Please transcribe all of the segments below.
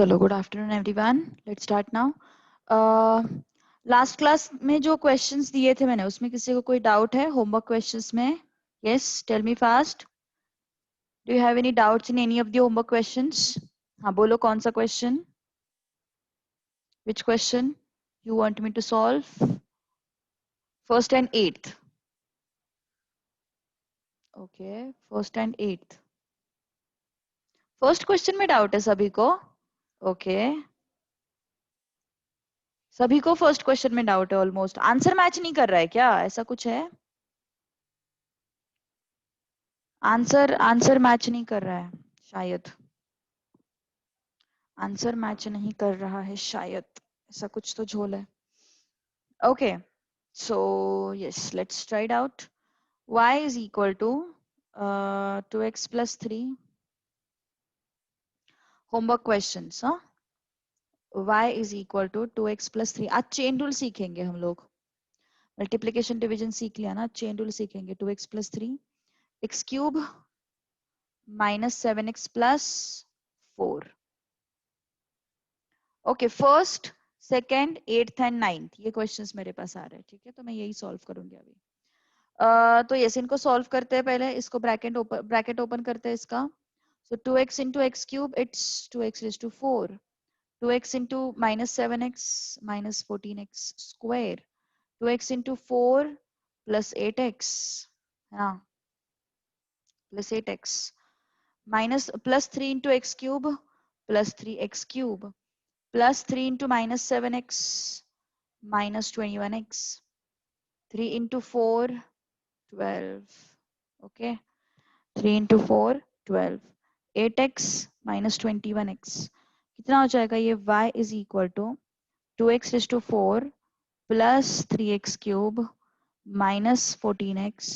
चलो good afternoon everyone, let's start now. Last class में जो क्वेश्चंस दिए थे मैंने, उसमें किसी को कोई डाउट है होमवर्क क्वेश्चंस में? Yes, tell me fast. Do you have any doubts in any of the homework questions? हाँ बोलो, कौन सा question? Which question you want me to solve? First and eighth? Okay, first and eighth. First question में doubt है सभी को? Okay, सभी को फर्स्ट क्वेश्चन में डाउट है ऑलमोस्ट। आंसर मैच नहीं कर रहा है क्या? ऐसा कुछ है? आंसर मैच नहीं कर रहा है शायद। आंसर मैच नहीं कर रहा है शायद, ऐसा कुछ तो झोल है। Okay, so yes, let's try it out. y is equal to 2x plus 3. Homework questions, हाँ। y is equal to 2x plus 3। आज चेन रूल सीखेंगे हम लोग। मल्टीप्लिकेशन डिवीजन सीख लिया ना, चेन रूल सीखेंगे। 2x plus 3 x cube minus 7x plus 4। Okay, first, second, eighth and ninth, ये क्वेश्चंस मेरे पास आ रहे हैं। ठीक है, तो मैं यही सॉल्व करूंगी अभी। तो यस, इनको सॉल्व करते हैं। पहले इसको ब्रैकेट ओपन करते हैं इसका। So 2x into x cube, it's 2x raise to 4। 2x into minus 7x minus 14x square. 2x into 4 plus 8x, हाँ, plus 8x minus plus 3 into x cube plus 3x cube plus 3 into minus 7x minus 21x, 3 into 4 12, okay, 3 into 4 12, 8x minus 21x कितना हो जाएगा ये? y is equal to 2x raised to 4 plus 3x cube minus 14x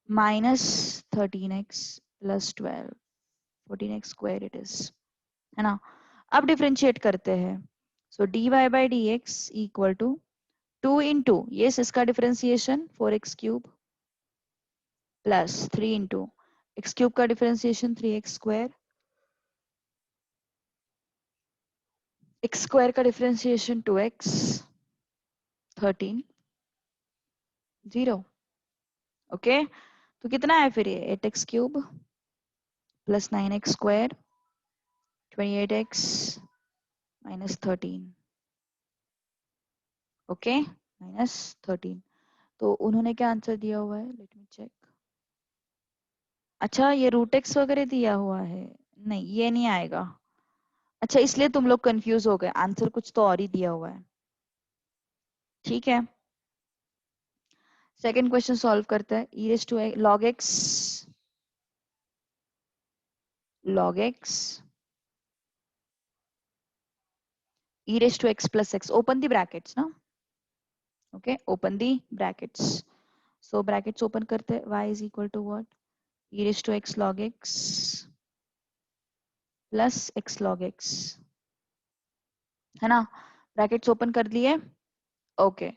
minus 13x plus 12, 14x square it is, है ना। अब differentiate करते हैं। So dy by dx equal to 2 into, yes, इसका differentiation 4x cube plus 3 into x cube का differentiation 3x square, x square का differentiation 2x 13 0। Okay, तो कितना है फिर ये? 8x cube plus 9x square 28x minus 13, okay, minus 13। तो उन्होंने क्या आंसर दिया हुआ है? Let me check. अच्छा, ये रूट एक्स वगैरह दिया हुआ है? नहीं, ये नहीं आएगा। अच्छा, इसलिए तुम लोग कंफ्यूज हो गए, आंसर कुछ तो और ही दिया हुआ है। ठीक है, सेकंड क्वेश्चन सॉल्व करते हैं। E raise to log x, log x e raise to x plus x, open the brackets ना। Okay, open the brackets. So brackets open करते हैं। y is equal to what? E raise to x log x plus x log x, है ना। Brackets open कर दिए। Okay,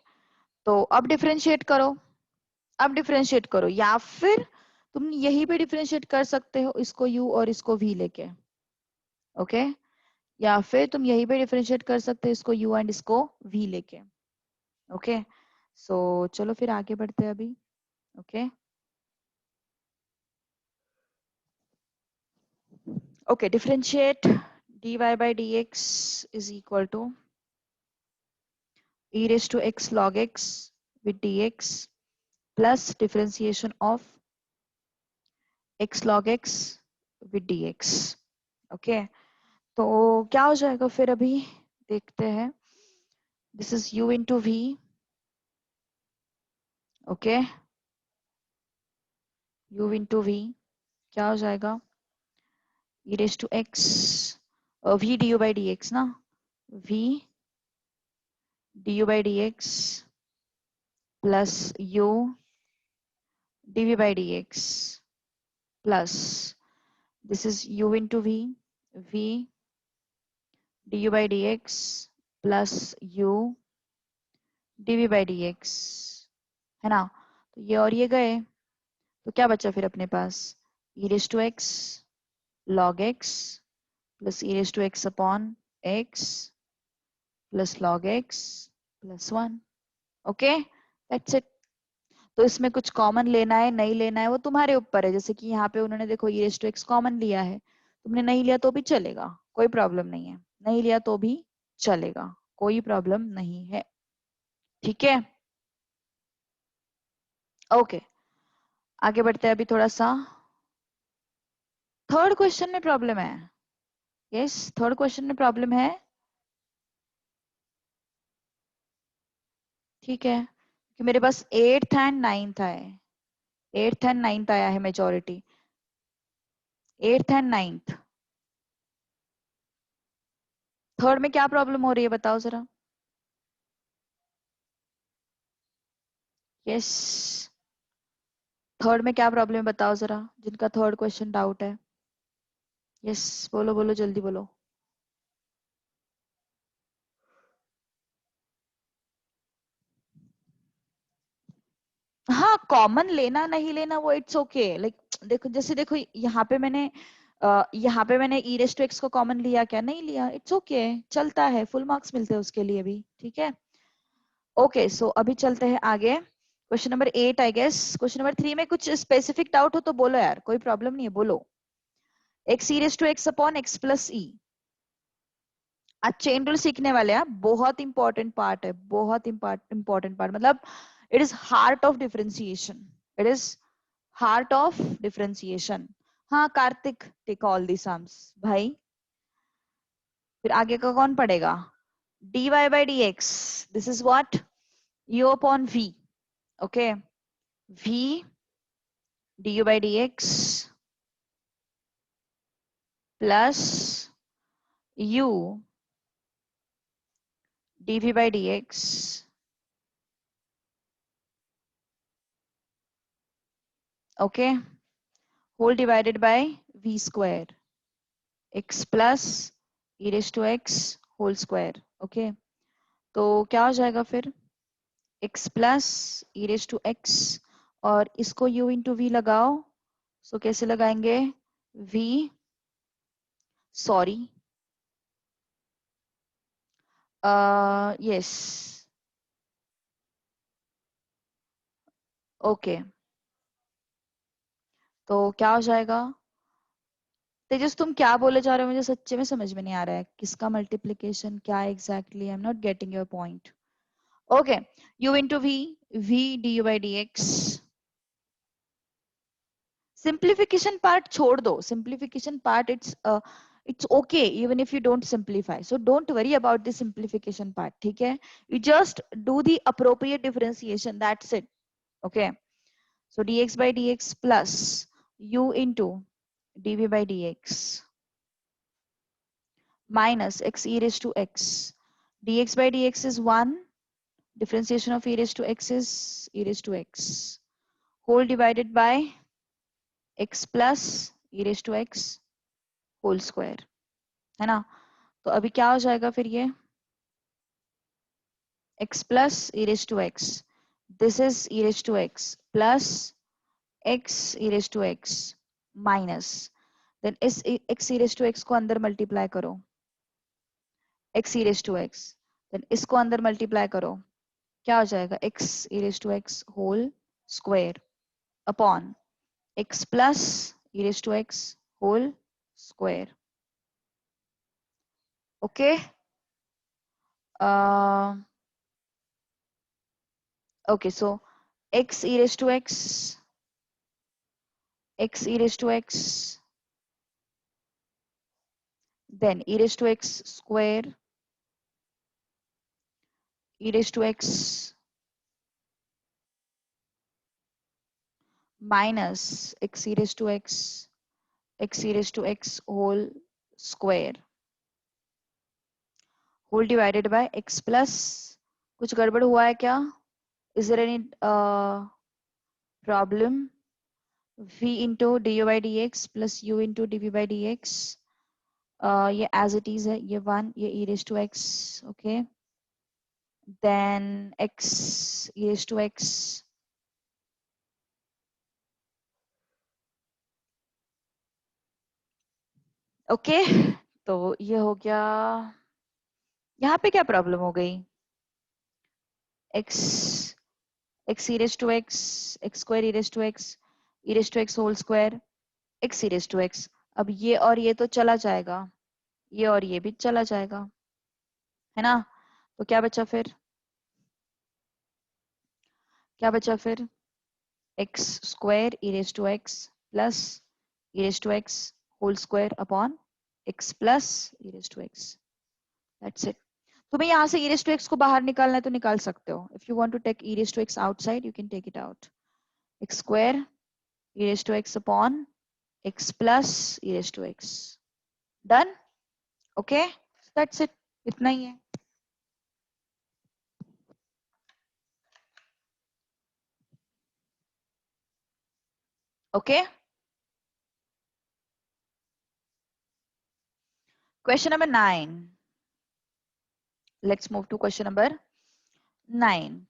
तो अब differentiate करो। अब डिफरेंशिएट करो, या फिर तुम यहीं पे डिफरेंशिएट कर सकते हो, इसको u और इसको v लेके। ओके, या फिर तुम यहीं पे डिफरेंशिएट कर सकते हो, इसको u एंड इसको v लेके। ओके, सो चलो फिर आगे बढ़ते हैं अभी। Okay, okay, differentiate dy by dx is equal to e raised to x log x with dx plus differentiation of x log x with dx। Okay, तो क्या हो जाएगा फिर? अभी देखते हैं। This is u into v। Okay, u into v क्या हो जाएगा? e raised to x v du by dx ना, v du by dx plus u dv by dx plus this is u into v, v du by dx plus u dv by dx, है ना। तो ये और ये गए, तो क्या बचा फिर अपने पास? e raised to x log x plus e raised to x upon x plus log x plus 1. Okay, that's it. तो इसमें कुछ कॉमन लेना है नहीं लेना है वो तुम्हारे ऊपर है. जैसे कि यहाँ पे उन्होंने देखो e raised to x common लिया है, तुमने नहीं लिया तो भी चलेगा, कोई प्रॉब्लम नहीं है. नहीं लिया तो भी चलेगा, कोई प्रॉब्लम नहीं है. ठीक है, ओके. आगे बढ़ते हैं अभी थोड़ा सा. थर्ड क्वेश्चन में प्रॉब्लम है. यस, थर्ड क्वेश्चन में प्रॉब्लम है. ठीक है, कि मेरे पास 8th एंड 9th है. 8th एंड 9th आया है majority. 8th and 9th. Third में क्या प्रॉब्लम हो रही है बताओ जरा. यस, थर्ड में क्या प्रॉब्लम है बताओ जरा, जिनका थर्ड क्वेश्चन डाउट है. यस, बोलो बोलो जल्दी बोलो. हाँ, कॉमन लेना नहीं लेना वो इट्स ओके. लाइक देखो, जैसे देखो यहाँ पे मैंने ई रेस टू एक्स को कॉमन लिया क्या, नहीं लिया, इट्स ओके, चलता है, फुल मार्क्स मिलते हैं उसके लिए भी. ठीक है, ओके. सो अभी चलते हैं आगे. Question number 8 I guess. Question number 3 में कुछ स्पेसिफिक डाउट हो तो बोलो यार, कोई प्रॉब्लम नहीं है, बोलो. X e raise to x upon x plus e. आज चेन रूल सीखने वाले हैं, बहुत इंपॉर्टेंट पार्ट है, बहुत इंपॉर्टेंट पार्ट. मतलब it is heart of differentiation. It is heart of differentiation. हाँ Kartik, take all the sums भाई. फिर आगे का कौन पढ़ेगा. dy by dx, this is what, u upon v. okay, v du by dx plus u dv by dx. okay, whole divided by v square x plus e raised to x whole square. okay, तो क्या हो जाएगा फिर, x plus e raised to x और इसको u into v लगाओ. सो कैसे लगाएंगे, v, सॉरी, यस, ओके. तो क्या हो जाएगा. तेजस तुम क्या बोले जा रहे हो, मुझे सच्चे में समझ में नहीं आ रहा है, किसका मल्टीप्लिकेशन क्या exactly, I am not getting your point. Okay, u into v du by dx. Simplification part छोड़ दो, simplification part it's okay even if you don't simplify, so don't worry about the simplification part. ठीक है, you just do the appropriate differentiation, that's it. okay, so dx by dx plus u into dv by dx minus x e raised to x. dx by dx is 1, differentiation of e raised to x is e raised to x whole divided by x plus e raised to x whole square. है ना. तो अभी क्या हो जाएगा फिर ये, x plus e raised to x, this is e raised to x plus x e raised to x minus, then इस x e raised to x को अंदर मल्टीप्लाई करो, x e raised to x, then इसको अंदर multiply करो, क्या हो जाएगा, x e raised to x whole square upon x plus e raised to x whole square. okay, okay, so x e raised to x, x e raised to x, then e raised to x square, e raised to x minus x e raised to x, x e raised to x whole square whole divided by x plus, कुछ गड़बड़ हुआ है क्या, is there any problem, v into du by dx plus u into dv by dx, ये as it is है, ये 1, ये e raised to x. okay, then x e raised to x, okay, तो ये हो गया। यहाँ पे क्या प्रॉब्लम हो गई? x x e raised to x x square e raised to x whole square x e raised to x। अब ये और ये तो चला जाएगा, ये और ये भी चला जाएगा, है ना? तो क्या बचा फिर? क्या बचा फिर? x square e raised to x plus e raised to x whole square upon x plus e raised to x। That's it। तुम्हें यहाँ से e raised to x को बाहर निकालना है तो निकाल सकते हो। If you want to take e raised to x outside, you can take it out। x square e raised to x upon x plus e raised to x। Done? Okay? That's it। इतना ही है। Okay? Question number 9। Let's move to question number 9।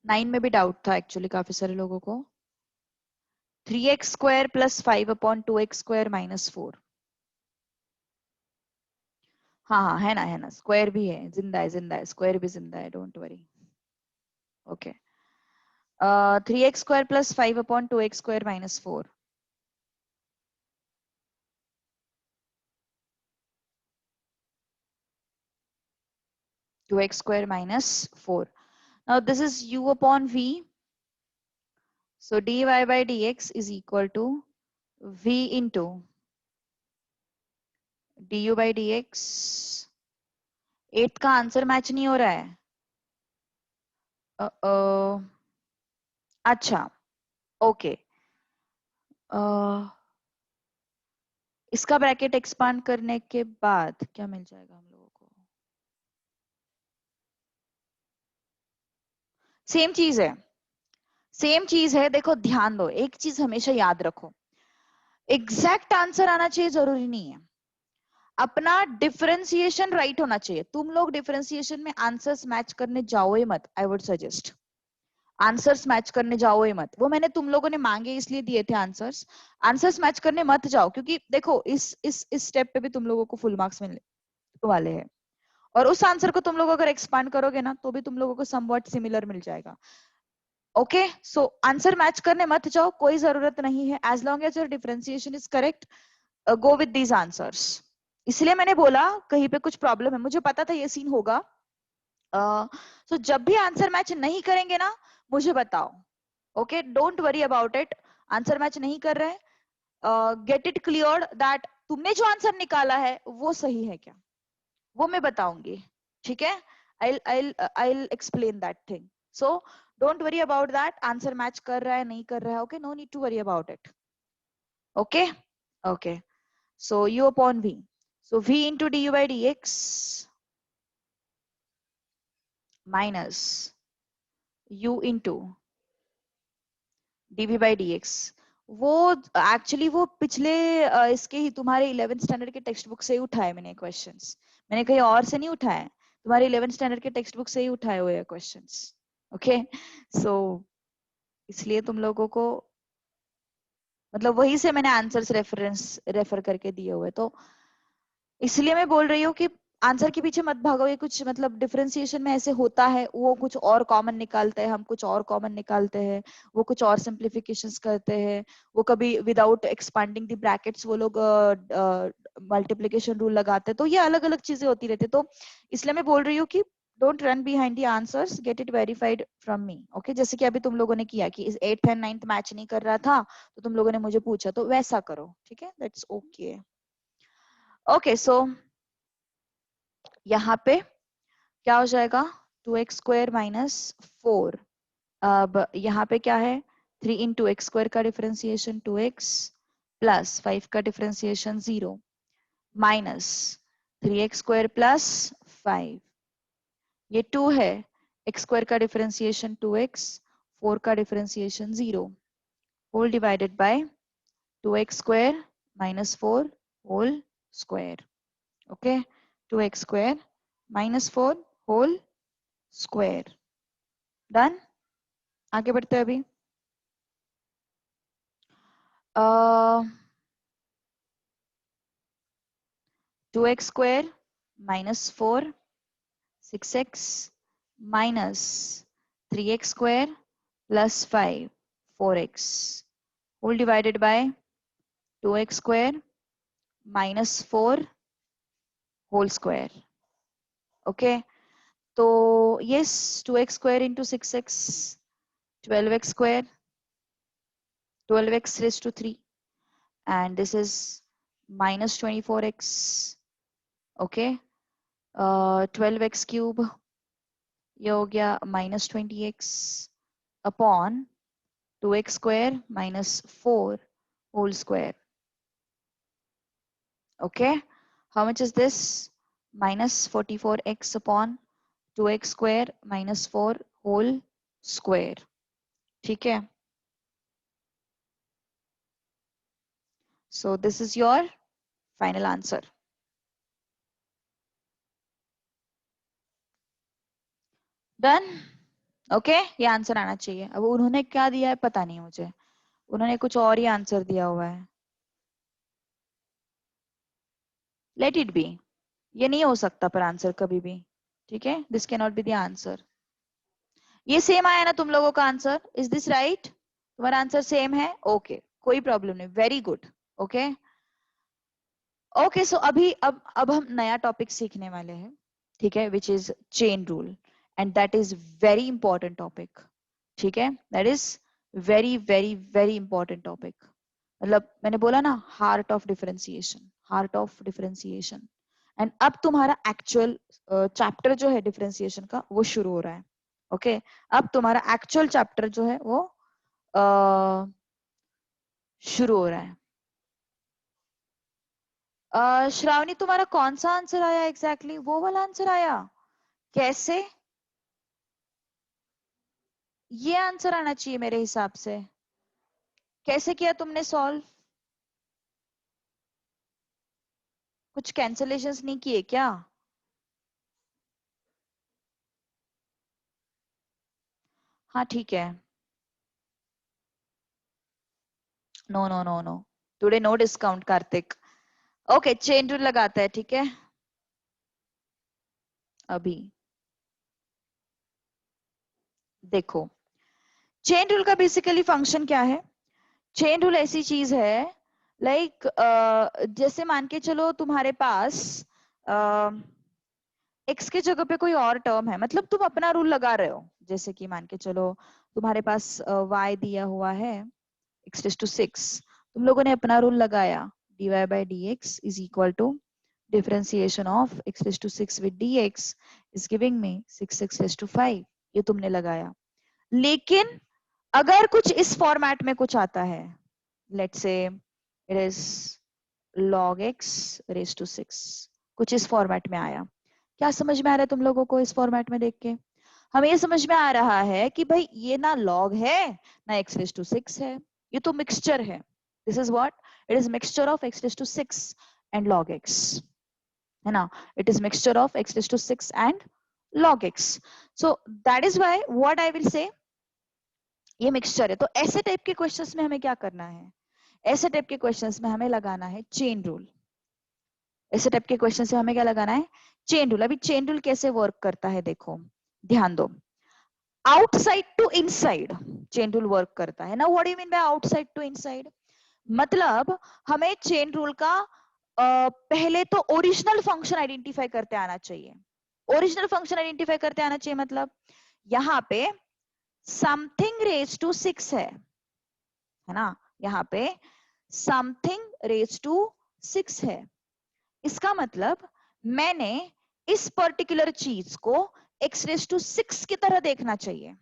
9 में भी doubt था actually काफी सारे लोगों को। 3x square plus 5 upon 2x square minus 4। हाँ हाँ, है ना, स्क्वायर भी है, जिंदा है, स्क्वायर भी जिंदा है, don't worry. Okay. 3x square plus 5 upon 2x square minus 4। 2x square minus 4। Now this is u upon v. So dy by dx is equal to v into du by dx। 8 का answer match नहीं हो रहा है। अच्छा, okay. इसका bracket expand करने के बाद क्या मिल जाएगा हम लोगों को? सेम चीज है, सेम चीज है। देखो ध्यान दो, एक चीज हमेशा याद रखो, एग्जैक्ट आंसर आना चाहिए जरूरी नहीं है, अपना डिफरेंशिएशन राइट होना चाहिए। तुम लोग डिफरेंशिएशन में आंसर्स मैच करने जाओ ही मत। I would suggest answers match करने जाओ ही मत। वो मैंने तुम लोगों ने मांगे इसलिए दिए थे आंसर्स। आंसर्स मैच करने मत जाओ, क्योंकि देखो इस स्टेप पे भी तुम लोगों को फुल मार्क्स मिलने वाले हैं, और उस आंसर को तुम लोग अगर एक्सपांड करोगे ना तो भी तुम लोगों को समवॉट सिमिलर मिल जाएगा। ओके, सो आंसर मैच करने मत जाओ, कोई जरूरत नहीं है। As long as your differentiation is correct, go with these answers. इसलिए मैंने बोला कहीं पे कुछ प्रॉब्लम है, मुझे पता था ये सीन होगा। सो जब भी आंसर मैच नहीं करेंगे ना, मुझे बताओ। Okay, don't worry about it. Answer match नहीं कर रहे, गेट इट क्लियर दैट तुमने जो आंसर निकाला है वो सही है क्या, वो मैं बताऊंगी। ठीक है, I'll explain that thing। So don't worry about that, answer match कर रहा है नहीं कर रहा है। Okay, no need to worry about it. Okay okay, so u upon v, so v into du by dx minus u into dv by dx। वो actually वो पिछले इसके ही तुम्हारे 11th स्टैंडर्ड के टेक्स्ट बुक से ही उठाए मैंने क्वेश्चंस, मैंने कहीं और से नहीं उठाए, तुम्हारे 11th स्टैंडर्ड के टेक्स्ट बुक से ही उठाए हुए क्वेश्चंस। ओके, सो इसलिए तुम लोगों को मतलब वही से मैंने आंसर्स रेफर करके दिए हुए, तो इसलिए मैं बोल रही हूँ कि आंसर के पीछे मत भागो। ये कुछ मतलब डिफरेंशिएशन में ऐसे होता है, वो कुछ और कॉमन निकालते हैं, हम कुछ और कॉमन निकालते हैं, वो कुछ और सिंप्लीफिकेशंस करते हैं, वो कभी विदाउट एक्सपांडिंग द ब्रैकेट्स वो लोग मल्टीप्लिकेशन रूल लगाते हैं, तो ये अलग अलग चीजें होती रहती है। तो इसलिए मैं बोल रही हूँ कि don't run behind the answers, get it verified from me. Okay, जैसे कि अभी तुम लोगों ने किया कि इस 8th एंड 9th मैच नहीं कर रहा था तो तुम लोगों ने मुझे पूछा, तो वैसा करो। ठीक है, दैट्स ओके। ओके, सो यहाँ पे क्या हो जाएगा? 2x square minus 4। अब यहाँ पे क्या है? 3 इंटू एक्स स्क्वायर का डिफरेंशिएशन 2x प्लस 5 का differentiation 0 minus 3x square plus 5, ये 2 है। एक्स स्क्वायर का डिफरेंशिएशन 2x, 4 का differentiation 0 whole divided by 2x square minus 4 whole square. Okay, 2x square minus 4 whole square. Done. आगे बढ़ते हैं अभी। अ, 2x square minus 4, 6x minus 3x square plus 5, 4x whole divided by 2x square minus 4 whole square. Okay, तो yes, 2x square into 6x, 12x square, 12x raised to 3, and this is minus 24x. Okay, 12x cube, ये हो गया minus 20x upon 2x square minus 4 whole square. Okay, how much is this? Minus 44x upon 2x square minus 4 whole square. ठीक है, so this is your final answer. Done? Okay, ये answer आना चाहिए. अब उन्होंने क्या दिया है पता नहीं मुझे, उन्होंने कुछ और ही आंसर दिया हुआ है. Let it be. ये नहीं हो सकता पर आंसर कभी भी. ठीक है, this cannot be the answer. ये सेम आया ना तुम लोगों का आंसर? Is this right? तुम्हारा आंसर सेम है? ओके, कोई प्रॉब्लम नहीं, very good. Okay okay, so अभी अब हम नया टॉपिक सीखने वाले हैं. ठीक है, which is chain rule, and that is very important topic. ठीक है, that is very very very important topic. मतलब मैंने बोला ना, heart of differentiation, heart of differentiation. And अब तुम्हारा एक्चुअल चैप्टर जो है डिफरेंशिएशन का वो शुरू हो रहा है. ओके, अब तुम्हारा एक्चुअल चैप्टर जो है वो शुरू हो रहा है. श्रावणी, तुम्हारा कौन सा आंसर आया एग्जैक्टली? वो वाला आंसर आया? कैसे? ये आंसर आना चाहिए मेरे हिसाब से. कैसे किया तुमने सॉल्व? कुछ कैंसलेशंस नहीं किए क्या? हाँ ठीक है. No no no no, today no discount Kartik. Okay, chain rule लगाता है. ठीक है, अभी देखो, चेन रूल का बेसिकली फंक्शन क्या है? चेन रूल ऐसी चीज है, लाइक जैसे मान के चलो तुम्हारे पास एक्स के जगह पे कोई और टर्म है, मतलब तुम अपना रूल लगा रहे हो. जैसे कि मान के चलो तुम्हारे पास y दिया हुआ है x⁶, तुम लोगों ने अपना रूल लगाया, dy by dx is equal to differentiation of x⁶ with dx is giving me 6x⁵. ये तुमने लगाया. लेकिन अगर कुछ इस फॉर्मेट में कुछ आता है, let's say it is log x⁶, कुछ इस फॉर्मेट में आया. क्या समझ में आ रहा है तुम लोगों को? इस फॉर्मेट में देख के हमें ये समझ में आ रहा है कि भाई ये ना log है ना x⁶ है, ये तो मिक्सचर है. This is what it is, mixture of x⁶ and log x, है ना. It is mixture of x⁶ and log x. So that is why what I will say, ये मिक्सचर है. तो ऐसे टाइप के क्वेश्चंस में हमें क्या करना है? ऐसे टाइप के क्वेश्चंस में हमें लगाना है चेन रूल. ऐसे टाइप के क्वेश्चन से हमें क्या लगाना है? Chain rule. अभी चेन रूल कैसे वर्क करता है देखो, ध्यान दो. Outside to inside chain rule work करता है ना. What do you mean by outside to inside? मतलब हमें चेन रूल का पहले तो ओरिजिनल फंक्शन आइडेंटिफाई करते आना चाहिए. ओरिजिनल फंक्शन आइडेंटिफाई करते आना चाहिए, मतलब यहाँ पे समथिंग रेज टू 6 है ना. यहाँ पे समथिंग रेज टू 6 है. इसका मतलब मैंने इस पर्टिकुलर चीज को x⁶ की तरह देखना चाहिए.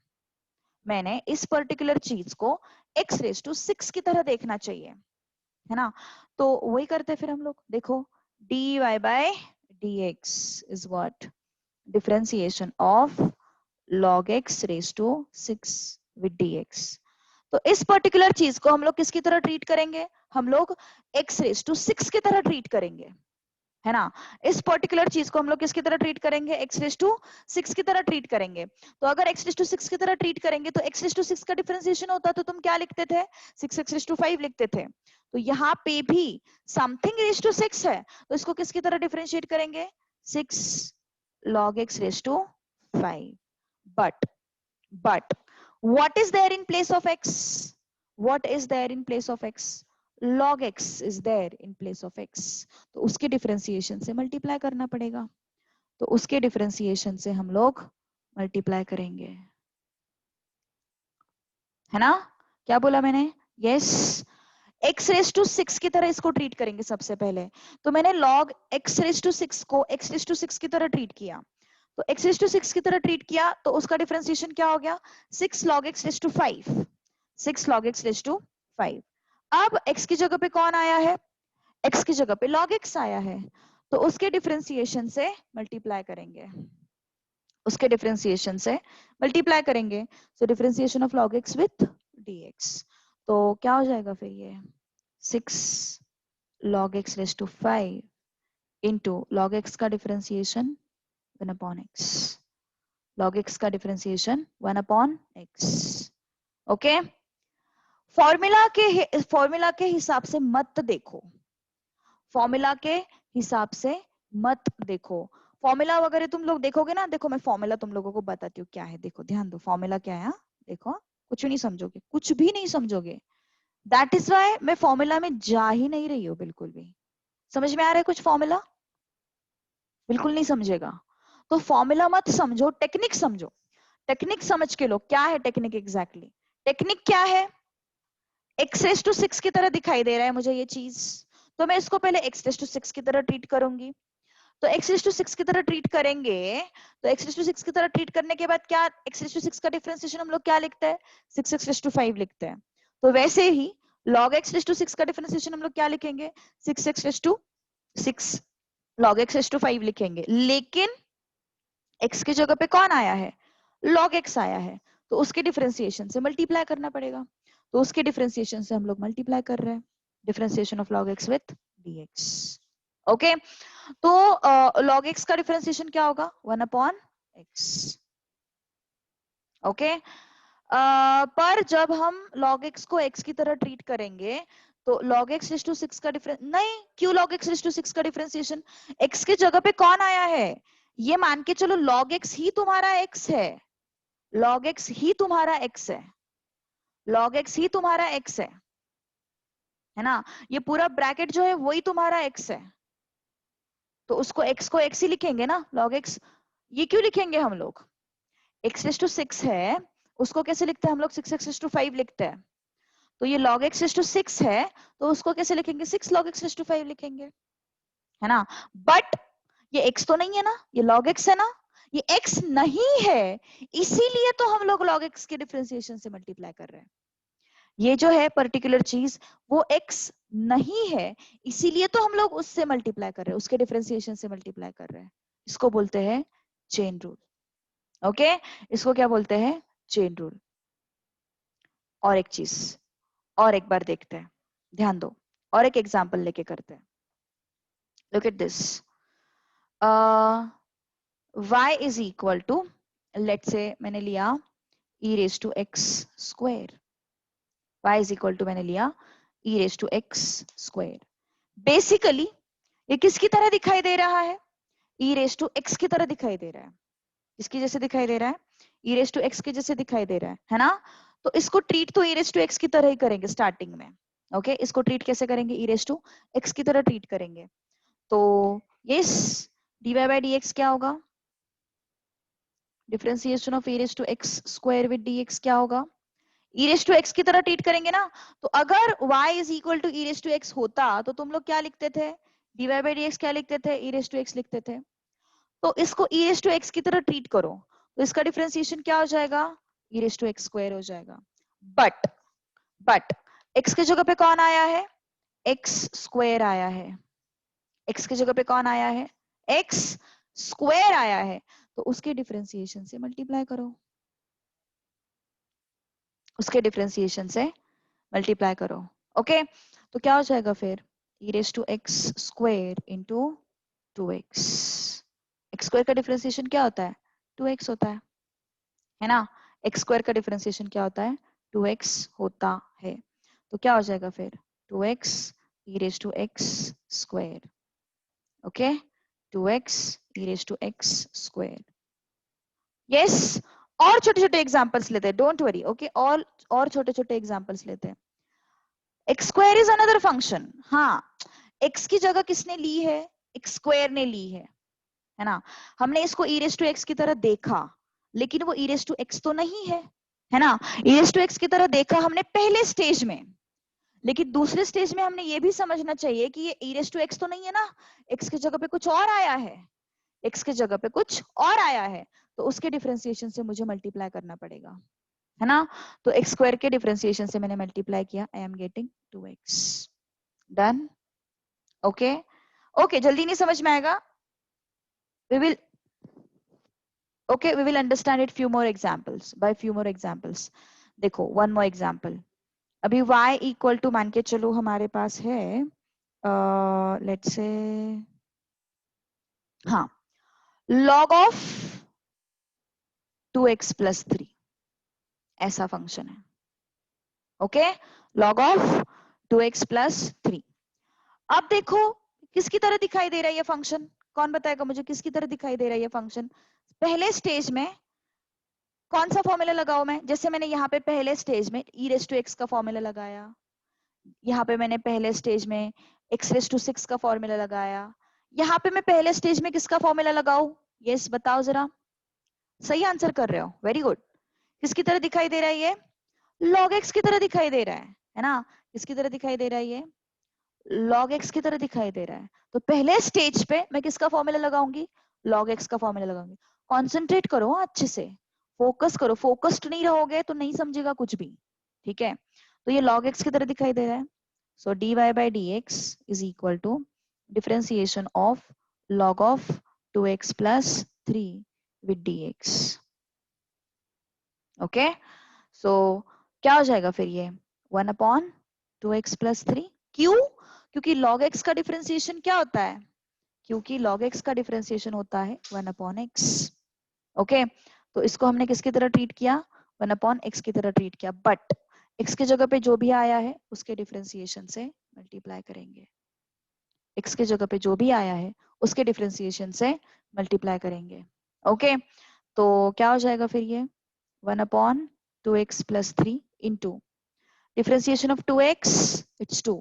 मैंने इस पर्टिकुलर चीज को x⁶ की तरह देखना चाहिए, है ना. तो वही करते फिर हम लोग. देखो, dy by dx is what? Differentiation of log x⁶ with dx. तो इस पर्टिकुलर चीज को हम लोग किसकी तरह ट्रीट करेंगे? हम लोग x⁶ की तरह ट्रीट करेंगे. है ना। इस पर्टिकुलर चीज को हम लोग किसकी तरह ट्रीट करेंगे, x रेज टू 6 की तरह ट्रीट करेंगे। तो अगर x रेज टू 6 की तरह ट्रीट करेंगे तो x रेज टू 6 का डिफरेंशिएशन होता तो तुम क्या लिखते थे, 6x रेज टू 5 लिखते थे। तो यहाँ पे भी समथिंग रेज टू 6 है, तो इसको किसकी तरह डिफरेंशिएट करेंगे, 6 log x raise to 5। but what is there in place of x, what is there in place of x, log x is there in place of x। तो उसके differentiation से multiply करना पड़ेगा, तो उसके डिफरेंशिएशन से हम लोग मल्टीप्लाई करेंगे, है ना। क्या बोला मैंने, यस, x रेज टू 6 की तरह इसको ट्रीट करेंगे सबसे पहले। तो मैंने log x रेज टू 6 को x रेज टू 6 की तरह ट्रीट किया, तो x रेज टू 6 की तरह ट्रीट किया तो उसका डिफरेंशिएशन क्या हो गया, 6 log x raise to 5, 6 log x raise to 5। अब x की जगह पे कौन आया है, x की जगह पे log x आया है, तो उसके डिफरेंशिएशन से मल्टीप्लाई करेंगे, उसके डिफरेंशिएशन से मल्टीप्लाई करेंगे। So differentiation of log x with dx, तो क्या हो जाएगा फिर ये 6 log x raise to 5 into log x का differentiation 1 upon x, log x का differentiation 1 upon x। Okay, formula के हिसाब से मत देखो, फॉर्मूला के हिसाब से मत देखो। फॉर्मूला वगैरह तुम लोग देखोगे ना, देखो मैं फॉर्मूला तुम लोगों को बताती हूँ क्या है, देखो ध्यान दो फॉर्मूला क्या है, देखो कुछ नहीं समझोगे, कुछ भी नहीं समझोगे। दैट इज वाई मैं फॉर्मूला में जा ही नहीं रही हूँ बिल्कुल भी। समझ में आ रहा है कुछ फॉर्मूला, बिल्कुल नहीं समझेगा। तो फॉर्मूला मत समझो, टेक्निक समझो, टेक्निक समझ के लो क्या है टेक्निक एग्जैक्टली। टेक्निक क्या है, एक्स रेस टू 6 की तरह दिखाई दे रहा है मुझे ये चीज, तो मैं इसको पहले एक्स रेस टू 6 की तरह ट्रीट करूंगी। तो एक्स रेस टू 6 की तरह ट्रीट करेंगे, तो एक्स रेस टू 6 की तरह ट्रीट करने के बाद क्या, एक्स रेस टू 6 का डिफरेंशिएशन हम लोग क्या लिखते हैं, 6x रेस टू 5 लिखते हैं। तो वैसे ही log x रेस टू 6 का डिफरेंशिएशन हम लोग क्या लिखेंगे, 6x raise to 6 log x raise to 5 लिखेंगे। लेकिन x की जगह पे कौन आया है, log x आया है, तो उसके डिफरेंशिएशन से मल्टीप्लाई करना पड़ेगा। तो उसके डिफरेंशिएशन से हम लोग मल्टीप्लाई कर रहे हैं, differentiation of log x with dx। Okay, तो log x का डिफरेंशिएशन क्या होगा, 1 अपॉन x। ओके, पर जब हम log x को x की तरह ट्रीट करेंगे तो log x रेज टू 6 का डिफरेंस नहीं, क्यों log x रेज टू 6 का डिफरेंशिएशन, x की जगह पे कौन आया है, ये मान के चलो log x ही तुम्हारा x है, log x ही तुम्हारा x है, log x ही तुम्हारा x है ना। ये पूरा ब्रैकेट जो है वही तुम्हारा x है, तो उसको x को x ही लिखेंगे ना, log x। ये क्यों लिखेंगे हम लोग, x रेज टू 6 है, उसको कैसे लिखते हैं हम लोग, 6x रेज टू 5 लिखते हैं। तो ये log x रेज टू 6 है, तो उसको कैसे लिखेंगे, 6 log x रेज टू 5 लिखेंगे, है ना। बट ये x तो नहीं है ना, ये log x है ना, ये x नहीं है, इसीलिए तो हम लोग log x के डिफरेंशिएशन से मल्टीप्लाई कर रहे हैं। ये जो है पर्टिकुलर चीज वो x नहीं है, इसीलिए तो हम लोग उससे मल्टीप्लाई कर रहे हैं, उसके डिफरेंशिएशन से मल्टीप्लाई कर रहे हैं। इसको बोलते हैं चेन रूल। ओके, इसको क्या बोलते हैं, चेन रूल। और एक चीज और एक बार देखते हैं, ध्यान दो, और एक एग्जांपल लेके करते हैं। Look at this, y is equal to, let's say मैंने लिया e raise to x square, y is equal to मैंने लिया e raise to x square. Basically ये किसकी तरह दिखाई दे रहा है, e रेज टू एक्स की तरह दिखाई दे रहा है। किसकी जैसे दिखाई दे रहा है, e रेज टू एक्स के जैसे दिखाई दे रहा है ना। तो इसको ट्रीट तो e रेज टू एक्स की तरह ही करेंगे स्टार्टिंग में। ओके, इसको ट्रीट कैसे करेंगे, e रेज टू एक्स की तरह ट्रीट करेंगे। तो यस, dy बाय dx क्या होगा, differentiation of e raise to x square with dx क्या होगा, e रेज टू एक्स की तरह ट्रीट करेंगे ना। तो अगर y is equal to e raise to x होता तो तुम लोग क्या लिखते थे, dy बाय dx क्या लिखते थे, e रेज टू एक्स लिखते थे। तो इसको e रेज टू एक्स की तरह ट्रीट करो, तो इसका डिफरेंशिएशन क्या हो जाएगा, e raise to x square हो जाएगा। बट x की जगह पे कौन आया है, x स्क्वायर आया है, x की जगह पे कौन आया है, x स्क्वायर आया है, तो उसके डिफरेंशिएशन से मल्टीप्लाई करो, उसके डिफरेंशिएशन से मल्टीप्लाई करो। ओके, तो क्या हो जाएगा फिर, e raise to x square into 2x। X square का डिफरेंशिएशन क्या होता है? 2x होता है ना? एक्स स्क्वायर का डिफरेंशिएशन क्या होता है? 2x होता है। तो क्या हो जाएगा फिर? 2x e raised to x square। Okay, 2x e raised to x square। Yes, और छोटे छोटे एग्जांपल्स लेते हैं, डोंट वरी। ओके, और छोटे छोटे एग्जांपल्स लेते हैं। X square is another function. हाँ, एक्स की जगह किसने ली है? एक्स स्क्वायर ने ली है ना? हमने इसको e raised to x की तरह देखा, लेकिन वो e raised to x तो नहीं है ना? e raised to x की तरह देखा हमने पहले स्टेज में, लेकिन दूसरे स्टेज में हमने ये भी समझना चाहिए कि ये e raised to x तो नहीं है ना, x की जगह पे कुछ और आया है, x की जगह पे कुछ और आया है, तो उसके डिफरेंशिएशन से मुझे मल्टीप्लाई करना पड़ेगा, है ना? तो एक्स स्क्वायर के डिफरेंशिएशन से मैंने मल्टीप्लाई किया, I am getting 2x। Done? Okay okay, जल्दी नहीं समझ में आएगा, we will we will understand it few more examples, by few more examples। देखो, one more example। अभी y इक्वल टू मान के चलो हमारे पास है, लेट्स से, हाँ, log ऑफ 2x प्लस 3, ऐसा फंक्शन है। Okay, log of 2x plus 3। अब देखो किसकी तरह दिखाई दे रहा है ये फंक्शन? कौन बताएगा मुझे किसकी तरह दिखाई दे रहा है ये फंक्शन? पहले स्टेज में कौन सा फॉर्मूला लगाऊं मैं? जैसे मैंने यहाँ पे पहले स्टेज में e रेस टू x का फॉर्मूला लगाया, यहाँ पे मैंने पहले स्टेज में x रेस टू 6 का फॉर्मूला लगाया, यहाँ पे मैं पहले स्टेज में किसका फॉर्मूला लगाऊं? यस, बताओ जरा। सही आंसर कर रहे हो, वेरी गुड। किसकी तरह दिखाई दे रहा है ये? log x की तरह दिखाई दे रहा है ना? किसकी तरह दिखाई दे रहा है ये? log x की तरह दिखाई दे रहा है। तो पहले स्टेज पे मैं किसका फॉर्मूला लगाऊंगी? log x का फॉर्मूला लगाऊंगी। कॉन्सेंट्रेट करो अच्छे से, फोकस करो, फोकस्ड नहीं रहोगे तो नहीं समझेगा कुछ भी, ठीक है? तो ये log x की तरह दिखाई दे रहा है, so dy by dx is equal to differentiation of log of 2x plus 3 with dx। Okay, so क्या हो जाएगा फिर ये? 1 अपॉन 2x plus 3। क्यों? क्योंकि log x का डिफरेंशिएशन क्या होता है? क्योंकि log x का डिफरेंशिएशन होता है 1 अपॉन x। ओके, तो इसको हमने किसकी तरह ट्रीट किया? 1 अपॉन x की तरह ट्रीट किया, बट x की जगह पे जो भी आया है उसके डिफरेंशिएशन से मल्टीप्लाई करेंगे। x की जगह पे जो भी आया है उसके डिफरेंशिएशन से मल्टीप्लाई करेंगे। ओके, तो क्या हो जाएगा फिर ये? 1 upon 2x plus 3 into differentiation of 2x, it's 2,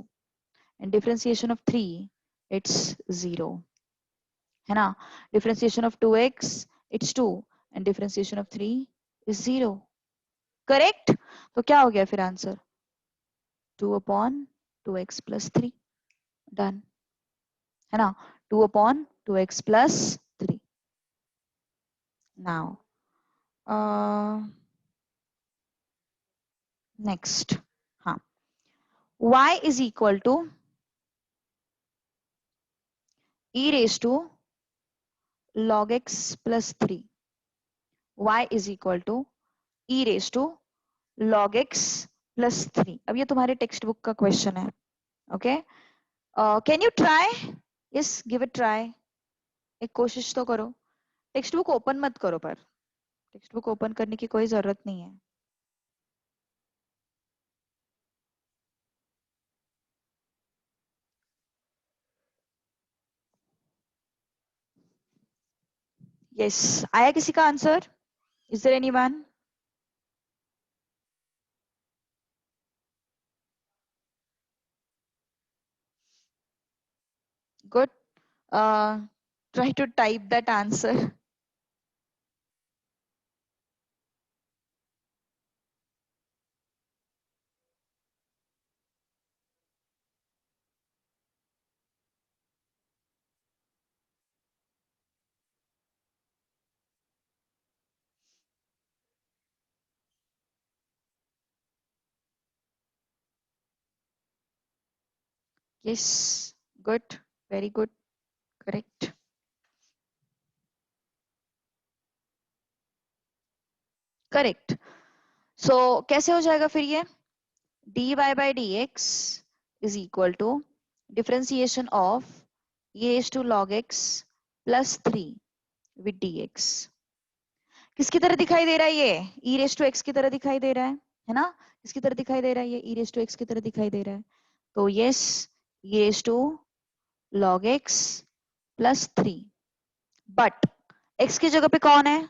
and differentiation of 3, it's 0, है ना? Differentiation of 2x, it's 2, and differentiation of 3 is 0। Correct? तो क्या हो गया फिर answer? 2 upon 2x plus 3। Done, है ना? 2 upon 2x plus 3। Now next, हाँ, y is equal to e raised to log x plus 3। y is equal to e raised to log x plus 3। अब ये तुम्हारे टेक्स्ट बुक का question है। Okay, can you try? Yes, give it try, एक कोशिश तो करो। Text book open मत करो, पर टेक्स्ट बुक ओपन करने की कोई जरूरत नहीं है। यस, आया किसी का answer? Is there anyone? Good, try to type that answer. Yes, good, very good, correct. Correct, so कैसे हो जाएगा फिर ये? dy by dx is equal to differentiation of e raised to log x plus 3 with dx। किसकी तरह दिखाई दे रहा है ये? e raised to x की तरह दिखाई दे रहा है ना? किसकी तरह दिखाई दे रहा है ये? e raised to x की तरह दिखाई दे रहा है। तो yes, e raised to log x plus 3। But x की जगह पे कौन है?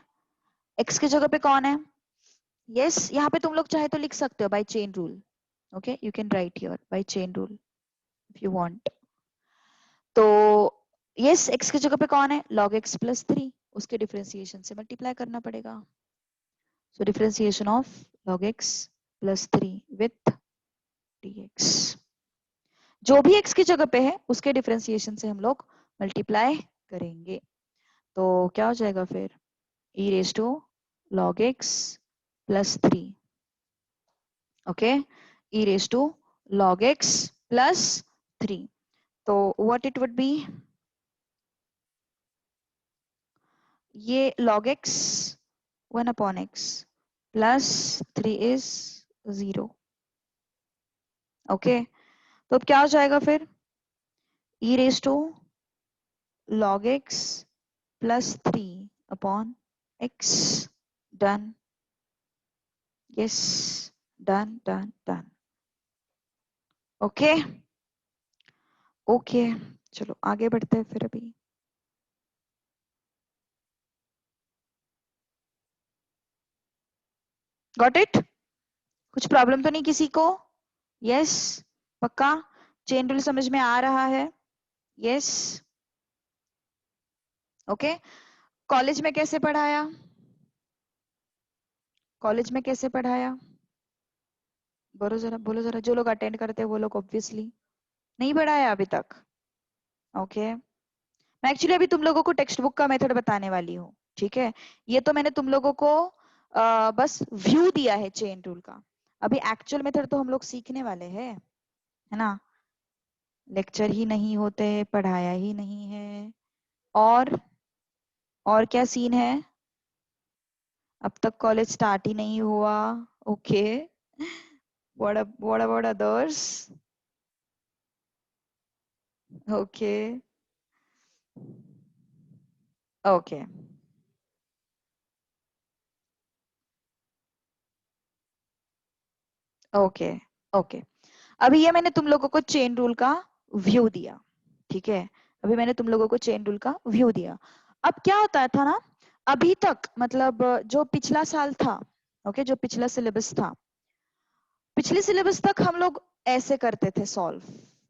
x की जगह पे कौन है? यस, यहाँ पे तुम लोग चाहे तो लिख सकते हो by chain rule. Okay, you can write here by chain rule if you want. तो यस, x की जगह पे कौन है? log x plus 3, उसके डिफरेंशिएशन से मल्टीप्लाई करना पड़ेगा। So differentiation of log x plus 3 with dx। जो भी x की जगह पे है उसके डिफरेंशिएशन से हम लोग मल्टीप्लाई करेंगे। तो क्या हो जाएगा फिर? e raised to log x plus 3। Okay, e raised to log x plus 3। तो what it would be? ये log x 1 upon x plus 3 is 0। Okay, तो अब क्या हो जाएगा फिर? e raised to log x plus 3 upon x। Done. Yes, done done done. Okay okay, चलो आगे बढ़ते हैं फिर। अभी गॉट इट? कुछ प्रॉब्लम तो नहीं किसी को? यस, पक्का? चेन रूल समझ में आ रहा है? Yes, okay. कॉलेज में कैसे पढ़ाया? कॉलेज में कैसे पढ़ाया? बोलो जरा, बोलो जरा। जो लोग अटेंड करते हैं वो लोग ऑब्वियसली नहीं पढ़ाया अभी तक। ओके, मैं एक्चुअली अभी तुम लोगों को टेक्स्ट बुक का मेथड बताने वाली हूँ। ठीक है, ये तो मैंने तुम लोगों को बस व्यू दिया है चेन रूल का। अभी एक्चुअल मेथड तो हम लोग सीखने वाले हैं, है ना? लेक्चर ही नहीं होते, पढ़ाया ही नहीं है। और क्या सीन है? अब तक कॉलेज स्टार्ट ही नहीं हुआ। Okay, what about others? Okay okay okay okay. अभी ये मैंने तुम लोगों को चेन रूल का व्यू दिया। ठीक है, अभी मैंने तुम लोगों को चेन रूल का व्यू दिया। अब क्या होता था ना, अभी तक मतलब जो पिछला साल था, ओके, जो पिछला सिलेबस था, पिछले सिलेबस तक हम लोग ऐसे करते थे सॉल्व,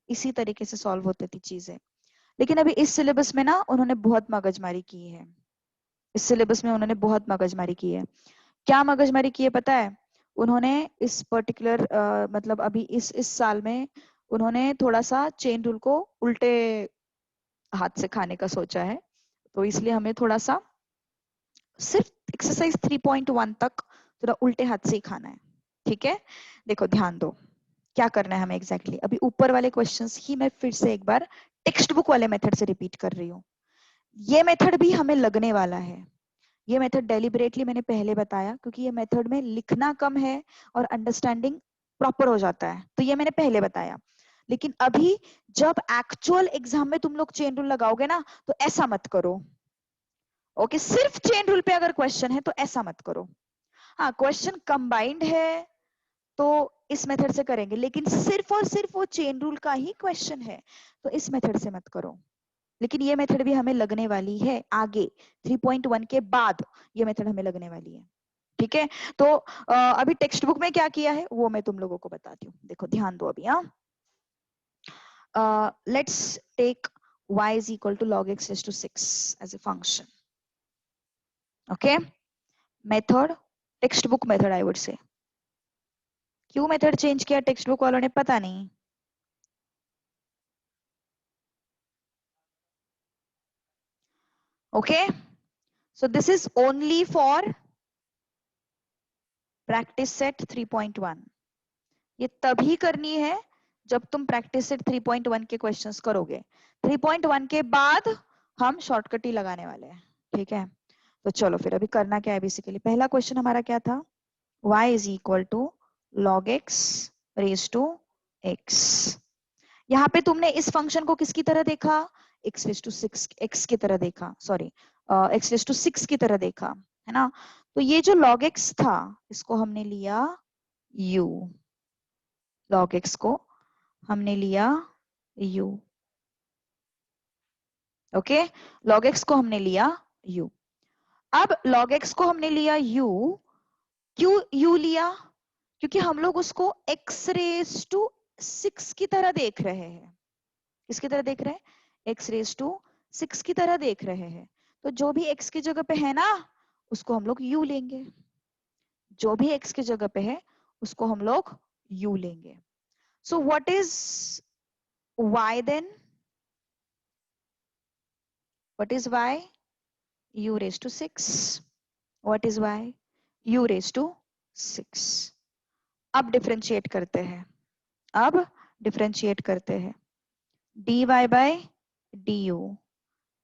इसी तरीके से सॉल्व होती थी चीजें। लेकिन अभी इस सिलेबस में ना उन्होंने बहुत मगजमारी की है। इस सिलेबस में उन्होंने बहुत मगजमारी की है। क्या मगजमारी की है पता है? उन्होंने इस पर्टिकुलर मतलब अभी इस साल में उन्होंने थोड़ा सा चेन रूल को उल्टे हाथ से खाने का सोचा है। तो इसलिए हमें थोड़ा सा सिर्फ एक्सरसाइज 3.1 तक थोड़ा उल्टे हाथ से ही खाना है। ठीक है, देखो ध्यान दो क्या करना है हमें एग्जैक्टली। अभी ऊपर वाले क्वेश्चंस ही मैं फिर से एक बार टेक्स्ट बुक वाले मेथड से रिपीट कर रही हूँ। ये मेथड भी हमें लगने वाला है। ये मेथड डेलिबरेटली मैंने पहले बताया क्योंकि ये मेथड में लिखना कम है और अंडरस्टैंडिंग प्रॉपर हो जाता है, तो ये मैंने पहले बताया। लेकिन अभी जब एक्चुअल एग्जाम में तुम लोग चेन रूल लगाओगे ना, तो ऐसा मत करो। ओके, सिर्फ चेन रूल पे अगर क्वेश्चन है तो ऐसा मत करो। हाँ, क्वेश्चन कंबाइंड है तो इस मेथड से करेंगे, लेकिन सिर्फ और सिर्फ वो चेन रूल का ही क्वेश्चन है तो इस मेथड से मत करो। लेकिन ये मेथड भी हमें लगने वाली है आगे 3.1 के बाद, ये मेथड हमें लगने वाली है। ठीक है, तो अभी टेक्स्ट बुक में क्या किया है वो मैं तुम लोगों को बताती हूँ। देखो ध्यान दो अभी। Let's take y is equal to log x raised to 6 as a function. Okay, method, text book method I would say. क्यों मेथड चेंज किया टेक्स्ट बुक वालों ने पता नहीं। Okay, so this is only for practice set 3.1। ये तभी करनी है जब तुम प्रैक्टिस सेट 3.1 के क्वेश्चंस करोगे। 3.1 के बाद हम शॉर्टकट ही लगाने वाले हैं। ठीक है, तो चलो फिर अभी करना क्या है बेसिकली। पहला क्वेश्चन हमारा क्या था? y is equal to log x raised to x। यहाँ पे तुमने इस फंक्शन को किसकी तरह देखा? x रेज टू 6 x की तरह देखा, सॉरी x रेज टू 6 की तरह देखा, है ना। तो ये जो log x था इसको हमने लिया u, log x को हमने लिया u, ओके, log x को हमने लिया u। अब log x को हमने लिया u, क्यों u लिया? क्योंकि हम लोग उसको x रेज टू 6 की तरह देख रहे हैं। किसकी तरह देख रहे हैं? x रेज टू 6 की तरह देख रहे हैं। तो जो भी x की जगह पे है ना उसको हम लोग u लेंगे, जो भी x की जगह पे है उसको हम लोग u लेंगे। So what is y then? What is y? u raise to 6। What is y? u raise to 6। अब डिफरेंशिएट करते हैं, अब डिफरेंशिएट करते हैं। dy by du,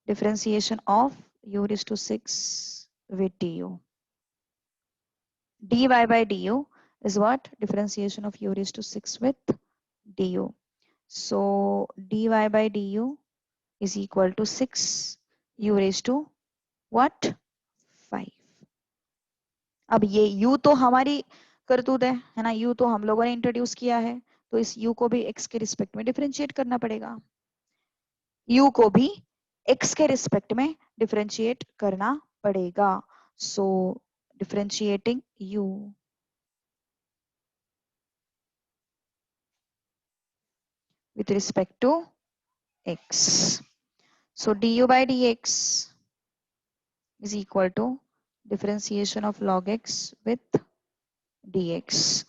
differentiation of u raised to 6 with du. dy by du is what? Differentiation of u raised to 6 with du. So dy by du is equal to 6 u raised to what? 5. अब ये u तो हमारी करतूत है ना, u तो हम लोगों ने इंट्रोड्यूस किया है, तो इस u को भी x के रिस्पेक्ट में डिफरेंशिएट करना पड़ेगा, u को भी x के रिस्पेक्ट में डिफरेंशिएट करना पड़ेगा। सो differentiating u with respect to x, so du by dx is equal to differentiation of log x with dx।